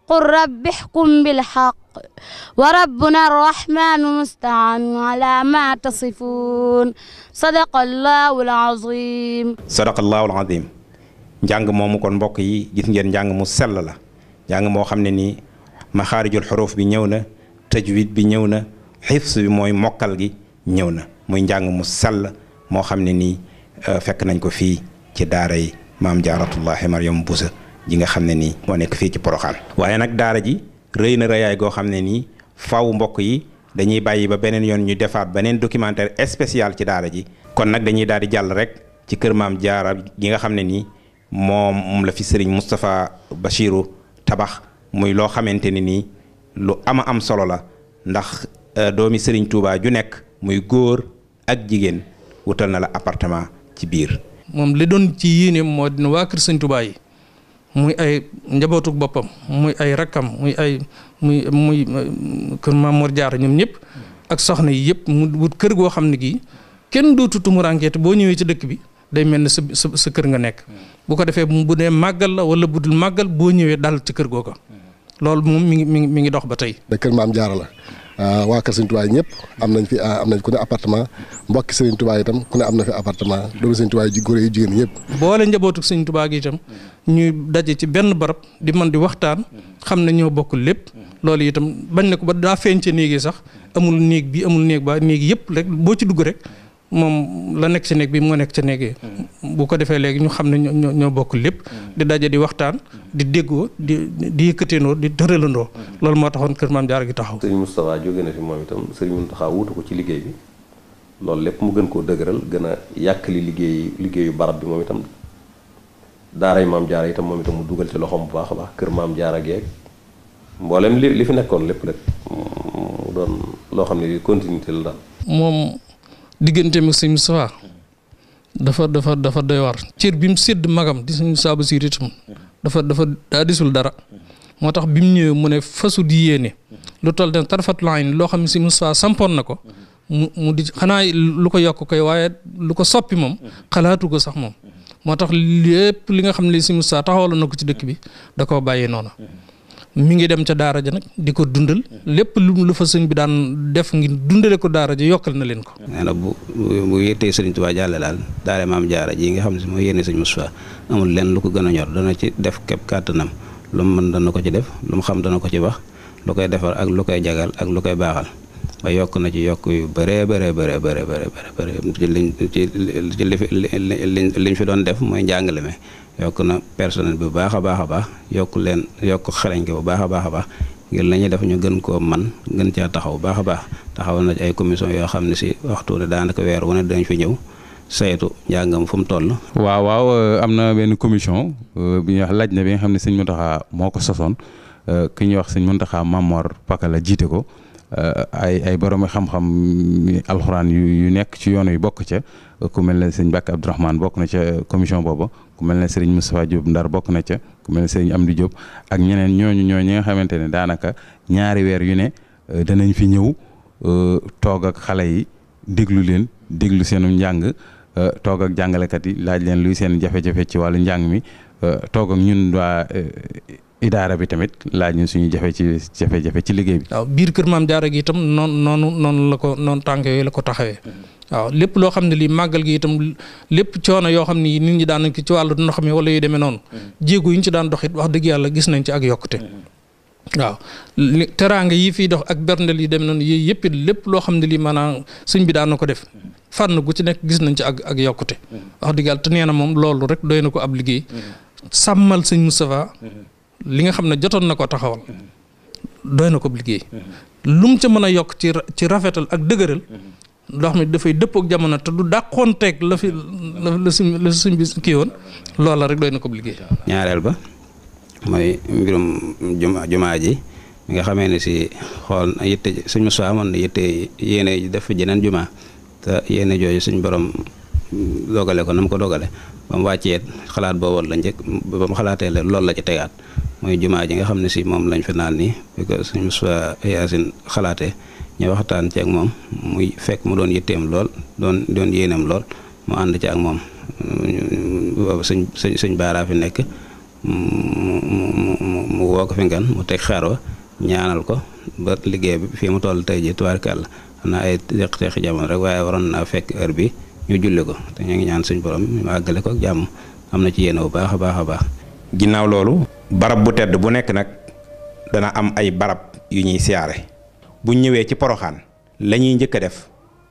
قل رب احكم بالحق وربنا الرحمن المستعان على ما تصفون صدق الله العظيم sadaqallahul azim njàng moomu kon mbokk yi gis ngeen njàng mu sell la njàng moo xam ne nii maxaarijul xuruuf bi ñëw na tajwid bi ñëw na xifs bi mooy mokkal gi ñëw na muy njàng mu sell moo xam ne nii fekk nañ ko fii ci daara yi maam jaaratullahi Mariam Bousso ji nga xam ne nii moo nekk fii ci Porokhane waaye nag daara ji rëy na rëyaay goo xam ne nii faw mbokk yi dañuy bàyyi ba beneen yoon ñu defaat beneen documentaire spécial ci daara ji kon nag dañuy daal di jàll rek ci kër maam jaara gi nga xam ne nii moom la fi Serigne Moustapha Bachirou tabax muy loo xamante ne nii lu ama am solo la ndax doomi Serigne Touba ju nekk muy góor ak jigéen wutal na la appartement ci biir. moom li doon ci yéene moo dina waa kër Serigne Touba yi muy ay njabootuk boppam muy ay rakkam muy kër Maam Mor Jaara ñoom ñëpp ak soxna yi yëpp mu wut kër goo xam ne gii kenn dootu tumuraankeete boo ñëwee ci dëkk bi day mel ne sa kër nga nekk bu ko defee bu dee màggal la wala bu dul màggal boo ñëwee dal ci kër googa loolu moom mi ngi dox ba tey. kër Maam Jaara la waa kër Serigne Touba yi ñëpp am nañ ku ne appartement mbokki Serigne Touba itam ku ne am na fi appartement doomu Serigne Touba yi góor yi jigéen ñëpp. boole njabootu Serigne Touba gi itam ñuy daje ci benn barab di mën di waxtaan xam ne ñoo bokk lépp loolu itam bañ na ko ba daa feeñ ca néeg yi sax amul néeg bi amul néeg ba néeg yëpp rek boo ci dugg rek moom la nekk ci néeg bi moo nekk ca néeg yi bu ko defee léegi ñu xam ne ñoo bokk lépp di daje di waxtaan di déggoo di yëkkateendoo di tëralandoo loolu moo taxoon kër Maam Jaara gi taxaw. Sëriñ Moustapha jóge na fi moom itam Sëriñ Mountakha wutu ko ci liggéey bi loolu lépp mu gën koo dëgëral gën a yàkkali liggéeyu barab bi moom itam daaray Maam Jaara itam moom itam mu dugal ci loxoom bu baax a baax kër Maam Jaara geeg mboolem li fi nekkoon lépp rek mu doon loo xam ne continuité la daal. moom digganteem ak Sëriñ Moustapha dafa doy war cër bi mu sédd magam di Sëriñ Moustapha Bassirou itam dafa daa disul dara moo tax bi mu ñëwee mu ne fasu di yéene lu toll den tarfatul ayn loo xam ne Sëriñ Moustapha sampoon na ko mu di xanaa lu ko yokk koy waaye lu ko soppi moom xalaatu ko sax moom moo tax lépp li nga xam ne Sëriñ Moustapha taxawal na ko ci dëkk bi da koo bàyyee noonu mi ngi dem ca daara ja nag di ko dundal lépp lu fa sëñ bi daan def ngir dundale ko daara ja yokkal na leen ko. nee na bu yéttee Sëriñ Tuubaa jàlle daal daara Maam Jaara ji nga xam ne mooy yéene Sëriñ Moustapha amul lenn lu ko gën a ñor dana ci def képp kàttanam lu mu mën dana ko ci def lu mu xam dana ko ci wax lu koy defar ak lu koy jagal ak lu koy baaxal ba yokk na ci yokk yu bëree ci liñ fi doon def mooy njàngale mi yokk na personnel bi bu baax a baax yokk xarañ ko bu baax a baax ngir la ñuy def ñu gën koo man gën caa taxaw bu baax a baax taxawal na ci ay commission yoo xam ne si waxtu ne daanaka weer wu ne dañ fi ñëw saytu njàngam fu mu toll. waaw am na benn commission bi ñuy wax laaj na bi nga xam ne sëñ Mountakha moo ko sosoon ki ñuy wax sëñ Mountakha Mamor Pakala jiite ko ay borom xam-xam alxuraan yu nekk ci yoon yu bokk ca ku mel ne sëñ Mbacke Abdourahmane bokk na ca commission boobu ku mel ne Serigne Moustapha Diop Ndar bokk na ca ku mel ne Serigne Amdi Diop ak ñeneen ñi nga xamante ne daanaka ñaari weer yu ne danañ fi ñëw toog ak xale yi déglu seenu njàng toog ak jàngalekat yi laaj leen luy seen jafe-jafe ci wàllu njàng mi toog ak ñun waa idaara bi tamit laaj ñu suñu jafe-jafe ci liggéey bi. waaw biir kër Maam Jaara gi itam noonu la ko noonu tànk yooyu la ko taxawee waaw lépp loo xam ne lii màggal gi itam lépp coono yoo xam ne nit ñi daan nañ ko ci wàllu ndox mi wala yu demee noonu jéego yi ñu ci daan dox it wax dëgg yàlla gis nañ ci ak yokkute waaw teraanga yi fiy dox ak berndel yi dem noonu yooyu yëpp lépp loo xam ne lii maanaam sëñ bi daan na ko def fànn gu ci nekk gis nañ ci ak yokkute wax dëgg yàlla te nee na moom loolu rek doy na ko ab liggéey sàmmal sëñ Moustapha li nga xam ne jotoon na ko taxawal doy na ko ab liggéey lu mu ca mën a yokk ci rafetal ak dëgëral ndox mi dafay dëppook jamono te du dàqoonteeg la suñ bi kii woon loola rek doy na ko ab liggéey. ñaareel ba mooy mbirum jumaa ji mi nga xamee ne si xool yitte suñ Moustapha amoon na yitte yéene def jeneen jumaa te yéene jooju suñ borom dogale ko na mu ko dogale ba mu wàccee xalaat boobu la njëkk ba mu xalaatee loolu la ci tegaat mooy jumaa ji nga xam ne si moom lañ fi naan nii bi ko suñu Moussa Yacine xalaatee ñu waxtaan ci ak moom muy fekk mu doon yitteem lool doon yéeneem lool mu ànd ci ak moom boobu sëñ Baara fi nekk mu woo ko fi ngan mu teg xeer wa ñaanal ko ba liggéey bi fii mu toll tey ji tubaarkàlla xam naa ay teq-teqi jamono rek waaye waroon naa fekk heure bi ñu julli ko te ñu ngi ñaan suñ borom ñu àggale ko ak jàmm am na ci yéene bu baax a baax a baax. ginnaaw loolu barab bu tedd bu nekk nag dana am ay barab yu ñuy siyaare bu ñëwee ci poroxaan la ñuy njëkk a def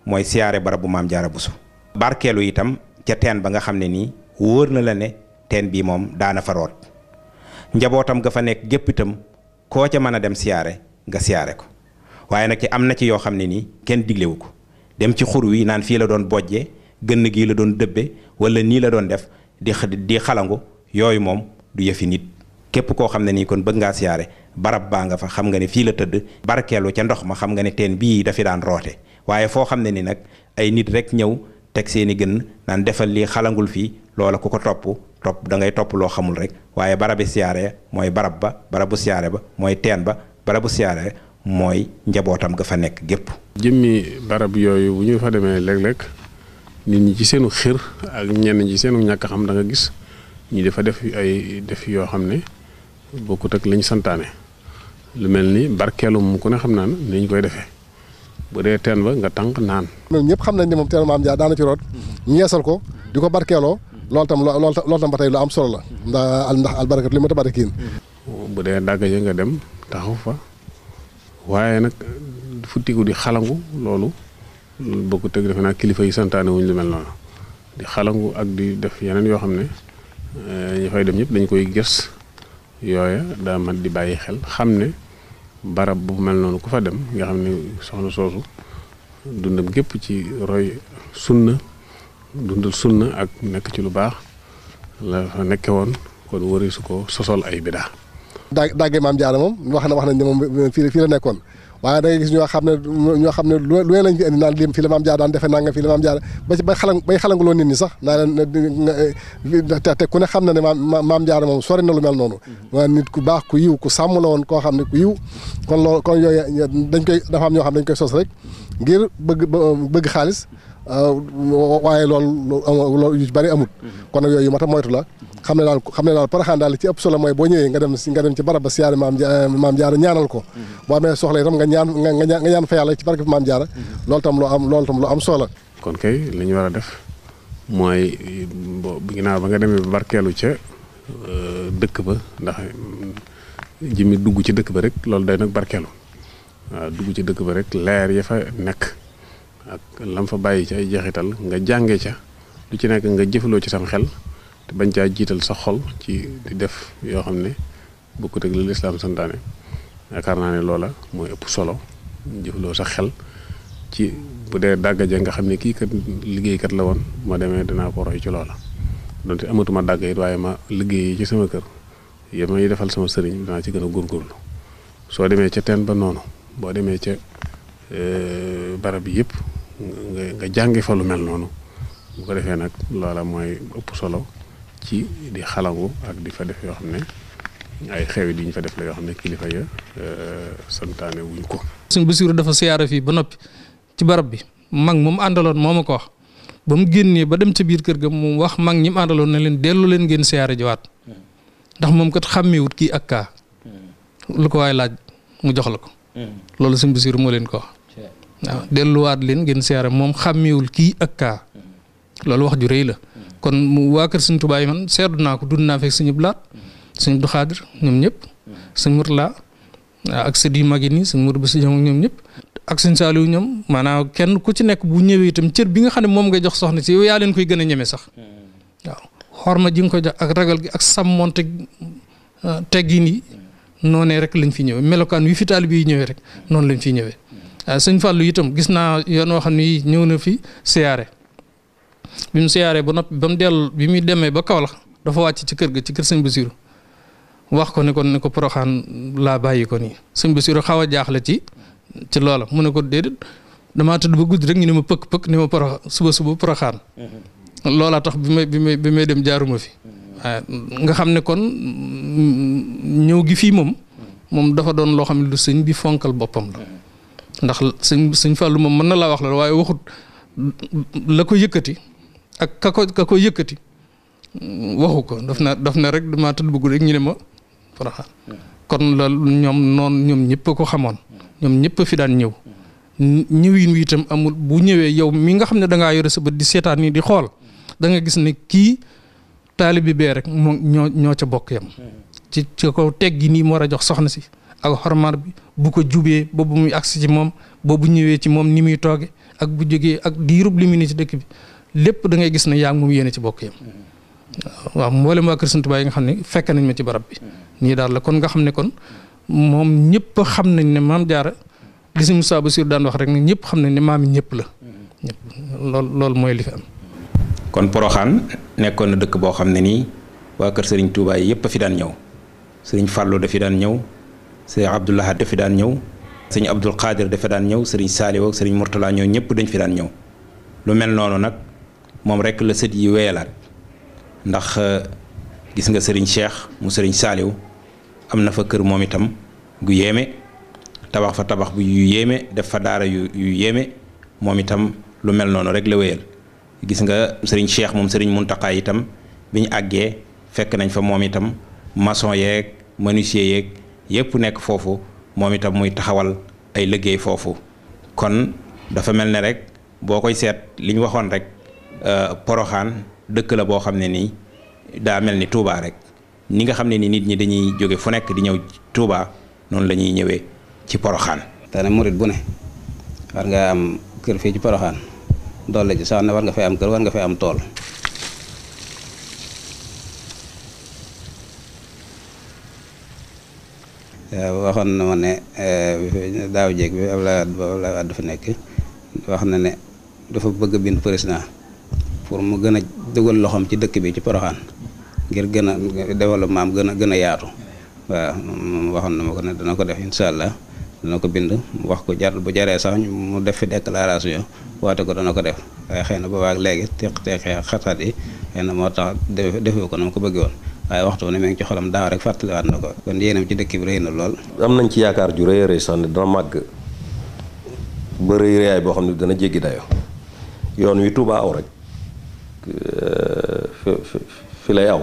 mooy siyaare barab bu maam Jaara Buso barkeelu itam ca teen ba nga xam ne nii wóor na la ne teen bii moom daana fa root njabootam ga fa nekk gépp itam koo ca mën a dem siyaare nga siyaare ko waaye nag ci am na ci yoo xam ne nii kenn diglewu ko dem ci xur wi naan fii la doon bojjee gënn gii la doon dëbbe wala nii la doon def di xalangu yooyu moom du yëfi nit képp koo xam ne nii kon bëgg ngaa siyaare barab baa nga fa xam nga ne fii la tëdd barkeelu ca ndox ma xam nga ne teen bii dafi daan roote waaye foo xam ne ni nag ay nit rek ñëw teg seeni gën naan defal lii xalangul fii loola ku ko topp da ngay topp loo xamul rek waaye barabi siyaare mooy barab ba barabu siyaare ba mooy teen ba barabu siyaare mooy njabootam ga fa nekk gépp jëmmi barab yooyu bu ñu fa demee léeg-léeg nit ñi ci seenu xir ak ñenn ñi ci seenu ñàkk xam da nga gis ñi dafa def yoo xam ne bokkut ak lañ santaane lu mel ni barkeelu mu ku ne xam naan ni ñu koy defee bu dee teen ba nga tànk naan. ñëpp xam nañ ne moom teen maam Jaara daana ci root ñu yeesal ko di ko barkeeloo loolu tam ba tey lu am solo la ndax albarakatu li ma tabarakiin bu dee dàgg ja nga dem taxaw fa waaye nag futtiku di xalangu loolu bokkut ak defe naa kilifa yi santaane wuñ lu mel noonu di xalangu ak di def yeneen yoo xam ne ñi fay dem ñëpp dañ koy gës yooya daa mat di bàyyi xel xam ne barab bu mel noonu ku fa dem nga xam ne soxna soosu dundam gépp ci roy sunna dundal sunna ak nekk ci lu baax la fa nekke woon kon wari su ko sosol ay bidaa dàggee maam Jaara moom wax nañ ne moom fii la nekkoon waaye da ngay gis ñoo xam ne lu lañ fi indi naan lii fii la maam Jaara daan defee nanga fii la maam Jaara bay xalanguloo nit ñi sax naa leen te ku ne xam na ne maam Jaara moom sori na lu mel noonu waa nit ku baax ku yiw ku sàmm la woon koo xam ne ku yiw kon yooyu dafa am ñoo xam dañ koy sos rek ngir bëgg xaalis waaye loolu yu bari amut kon nag yooyu mat a moytu la xam ne daal Porokhane daal li ci ëpp solo mooy boo ñëwee nga dem ci barab ba siyaare maam Jaara ñaanal ko boo amee soxla itam nga ñaan fa yàlla ci barke maam Jaara loolu tam lu am solo. kon kay li ñu war a def mooy ginnaaw ba nga demee ba barkeelu ca dëkk ba ndax jëmmi dugg ci dëkk ba rek loolu day nag barkeelu waaw dugg ci dëkk ba rek leer ya fa nekk ak lam fa bàyyi ci ay jeexital nga jànge ca lu ci nekk nga jëfaloo ci sam xel te bañ caa jiital sa xol ci di def yoo xam ne bokkut ak li lislaam santaane yaakaar naa ne loola mooy ëpp solo jëfaloo sa xel ci bu dee dàggaje nga xam ne kii kat liggéeykat la woon ma demee dinaa ko roy ci loola donte amatuma dàgg it waaye ma liggéey ci sama kër yi may defal sama sëriñ dinaa ci gën a góorgóorlu soo demee ca teen ba noonu boo demee ca barab yi yëpp nga jàngi fa lu mel noonu bu ko defee nag loola mooy ëpp solo ci di xalangu ak di fa def yoo xam ne ay xewit yi ñu fa def la yoo xam ne kilifa ya santaane wuñ ko. Sëñ Basiru dafa siyaara fii ba noppi ci barab bi mag moom àndaloon moo ma ko wax ba mu génnee ba dem ca biir kër ga mu wax mag ñi mu àndaloon ne leen dellu leen ngeen siyaara jiwaat ndax moom kat xàmmeewut kii ak kaa lu ko waay laaj mu jox la ko. loolu Sëñ Basiru moo leen ko wax waaw delluwaat leen ngeen siyaara moom xàmmeewul kii ak kaa loolu wax ju rëy la. kon mu waa kër Sëñ Tuubaa yi man seetlu naa ko dund naa fekk Sëñ Abdu Lahat Sëñ Abdu Xaadir ñoom ñëpp Sëñ Murtala ak sët yu mag yi nii Sëñ Muru Basi ñoom ñëpp ak Sëñ Saaliw ñoom maanaam kenn ku ci nekk bu ñëwee itam cër bi nga xam ne moom ngay jox soxna si yow yaa leen koy gën a ñeme sax waaw xorma ji nga koy jox ak ragal gi ak sàmmonte teggin yi noonee rek lañ fi ñëwee melokaan wi fi taalibe yi ñëwee rek noonu lañ fi ñëwee Sëñ Fàllu itam gis naa yoon woo xam ne ñëw na fi siyaare bi mu siyaaree ba noppi ba mu dellu bi muy demee ba Kaolack dafa wàcc ci kër ga ci kër Sëñ Basiru wax ko ne ko Porokhane laa bàyyi ko nii Sëñ Basiru xaw a jaaxle ci loola mu ne ko déedéet damaa tëdd ba guddi rek ñu ne ma pëkk ni ma suba Porokhane loolaa tax bi may dem jaaruma fi waaye nga xam ne kon ñëw gi fii moom dafa doon loo xam ne lu sëñ bi fonkal boppam la ndax sëñ Fallou moom mën na laa wax la waaye waxut la ko yëkkati ak ka ko yëkkati waxu ko daf na rek damaa tëdd bëgg rek ñu ne ma Porokhane kon loolu ñoom ñëpp a ko xamoon ñoom ñëpp a fi daan ñëw ñëwin wi itam amul bu ñëwee yow mi nga xam ne da ngaa yore sa bët di seetaan nii di xool da nga gis ne kii taalibe bee rek ñoo ca bokk yam ci ko teggi nii mu war a jox soxna si ak xormar bi bu ko jubee boobu muy agsi ci moom boobu ñëwee ci moom ni muy tooge ak bu jógee ak diirub li mu ne ci dëkk bi lépp da ngay gis ne yaa ngi moom yéene ci bokk yam waaw mboolem waa Kër Sëñ Tuubaa yi nga xam ne fekk nañ ma ci barab bi nii daal la kon nga xam ne kon moom ñëpp xam nañ ne Maam Jaara li si Moussa Bassirou daan wax rek ne ñëpp xam nañ ne maam yi ñëpp la ñëpp loolu mooy li fi am. kon Porokhane nekkoon na dëkk boo xam ne nii waa kër Serigne Touba yi yëpp a fi daan ñëw Serigne Fallou dafi daan ñëw Serigne Abdou Lahad dafi daan ñëw Serigne Abdoul Khadir dafa daan ñëw Serigne Saliou ak Serigne Mourtala ñëw ñëpp dañ fi daan ñëw lu mel noonu nag moom rek la sët yi wéyalaat ndax gis nga Serigne Cheikh mu Serigne Saliou am na fa kër moom itam gu yéeme tabax fa tabax bu yu yéeme def fa daara yu yéeme moom itam lu mel noonu rek la wéyal gis nga Serigne Cheikh moom Serigne Mountakha itam bi ñu àggee fekk nañ fa moom itam maçon yeeg menuisier yeeg yépp nekk foofu moom itam muy taxawal ay liggéey foofu kon dafa mel ne rek boo koy seet li ñu waxoon rek Porokhane dëkk la boo xam ne nii daa mel ni Touba rek ni nga xam ne ni nit ñi dañuy jóge fu nekk di ñëw Touba noonu la ñuy ñëwee ci Porokhane. te ne murit bu ne war nga am kër fii ci Porokhane doole ji sax ne war nga fay am kër war nga fay am tool. waxoon na ma ne daaw jéeg bi Abdoulaye Wade dafa nekk wax na ne dafa bëgg a bind président pour mu gën a dugal loxoom ci dëkk bi ci Porokhane ngir gën a développement am gën a yaatu waaw moom waxoon na ma ko ne dana ko def incha allah dana ko bind wax ko bu jaree sax mu def fi déclaration woote ko dana ko def waaye xëy na boobaak léegi teqee xataat yi xëy na moo tax defee ko na ma ko bëggee woon waaye waxtu ne mi ngi ci xolam daaw rek fàttaliwaat na ko kon yéenam ci dëkk bi rëy na lool. am nañ ci yaakaar ju rëy a rëy sax ne dana màgg ba rëy rëyaay boo xam ne dana jéggi dayo yoon wi Touba aw rek fi lay aw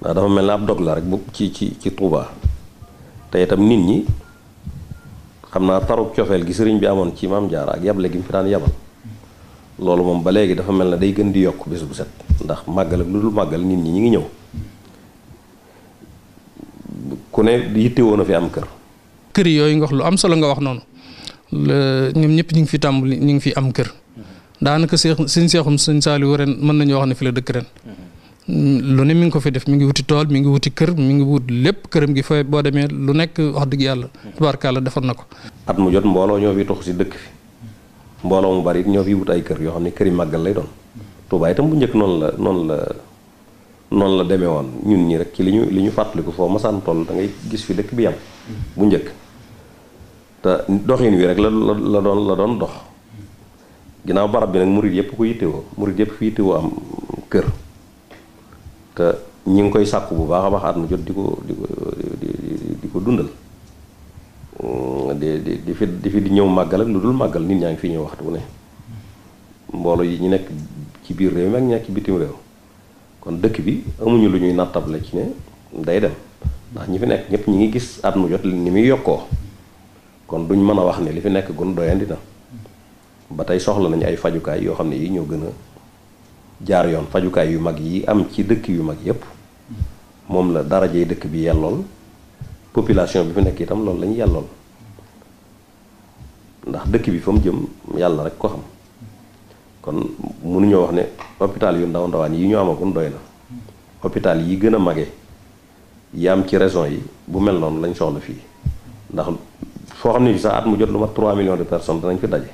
ndax dafa mel ne ab dog la rek bu ci Touba te itam nit ñi xam naa taruk cofeel gi sëriñ bi amoon ci Maam Jaara ak yable gi mu fi daan yabal loolu moom ba léegi dafa mel ne day gën di yokk bés bu set ndax màggal ak lu dul màggal nit ñi ngi ñëw ku ne yitte woon a fi am kër. kër yooyu nga wax lu am solo nga wax noonu ñoom ñëpp ñu ngi fi tàmbali ñu ngi fi am kër daanaka sëñ Seexum sëñ Saaliw ren mën nañoo wax ne fi la dëkk ren lu ne mi ngi ko fi def mi ngi wuti tool mi ngi wuti kër mi ngi wut lépp këram gi fa boo demee lu nekk wax dëgg yàlla tubaarkàlla defar na ko. at mu jot mbooloo ñoo fi tox si dëkk fi mbooloo mu bari ñoo fi wut ay kër yoo xam ne kër yi màggal lay doon Tuubaa itam bu njëkk noonu la demee woon ñun ñi rek ci li ñu fàttaliku foo masaan toll da ngay gis fi dëkk bi yam bu njëkk te doxin wi rek la doon dox ginnaaw barab bi nag murit yëpp ko yittewoo murit yëpp fi yittewoo am kër te ñi ngi koy sàkku bu baax a baax at mu jot di ko dundal di fi di ñëw màggal ak lu dul màggal nit ñaa ngi fi ñëw waxtu bu ne mbooloo yi ñu nekk ci biir réew mi ak ñi nekk ci bitim réew kon dëkk bi amuñu lu ñuy nattable ci ne day dem ndax ñi fi nekk ñëpp ñi ngi gis at mu jot ni muy yokkoo kon duñ mën a wax ne li fi nekk gun doyandi na ba tey soxla nañu ay fajukaay yoo xam ne yi ñoo gën a jaar yoon fajukaay yu mag yi am ci dëkk yu mag yépp moom la darajey dëkk bi yellool population bi fi nekk itam loolu lañu yellool ndax dëkk bi fa mu jëm yàlla rek ko xam kon mënuñoo wax ne hôpital yu ndaw ndawaan yi ñu amagun doy na hôpital yi gën a mage yi am ci région yi bu mel noonu lañ soxla fii ndax foo xam ne sax at mu jot lu mat 3 millions de personnes danañ fi daje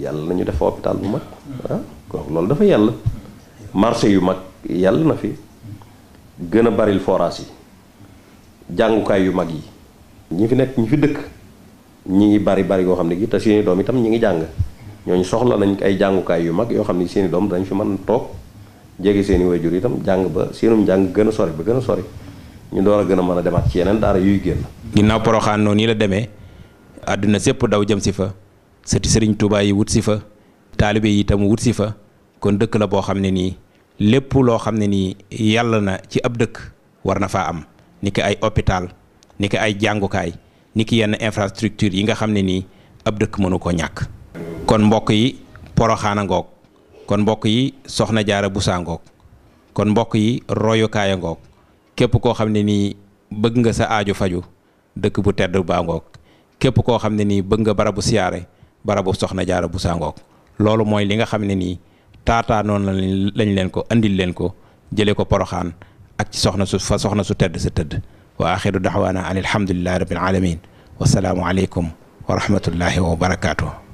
yàlla nañu def hôpital bu mag ah kon loolu dafa yàlla marché yu mag yàlla na fi gën a baril forage yi jàngukaay yu mag yi ñi fi nekk ñi fi dëkk ñi ngi bari goo xam ne gi te seeni doom itam ñi ngi jàng ñooñu soxla nañ ay jàngukaay yu mag yoo xam ne seeni doom dañ fi mën toog jege seeni waajur itam jàng ba seenum jàng gën a sori ba gën a sori ñu door a gën a mën a demaat ci yeneen daara yuy génn. ginnaaw Poroxaan noonu la demee àdduna sépp daw jëm si fa sëti Sëriñ Tuubaa yi wut si fa taalibe yi itam wut si fa kon dëkk la boo xam ne nii lépp loo xam ne nii yàlla na ci ab dëkk war na faa am ni ki ay hôpital ni ki ay jàngukaay ni ki yenn infrastructure yi nga xam ne nii ab dëkk mënu ko ñàkk. kon mbokk yi Poroxaan a ngoog kon mbokk yi Soxna Jaara Buso ngoog kon mbokk yi royukaay a ngoog képp koo xam ne nii bëgg nga sa aaju faju dëkk bu tedd baa ngoog képp koo xam ne nii bëgg nga barabu siyaare barabu Soxna Jaara Buso ngoog loolu mooy li nga xam ne nii taataa noonu lañ leen ko andil leen ko jëlee ko Poroxaan ak ci soxna su tedd sa tëdd wa axiru daxwaana an alhamdulillahi rabbil alamin wasalaamu aleykum wa rahmatullahi wa barakaatuh.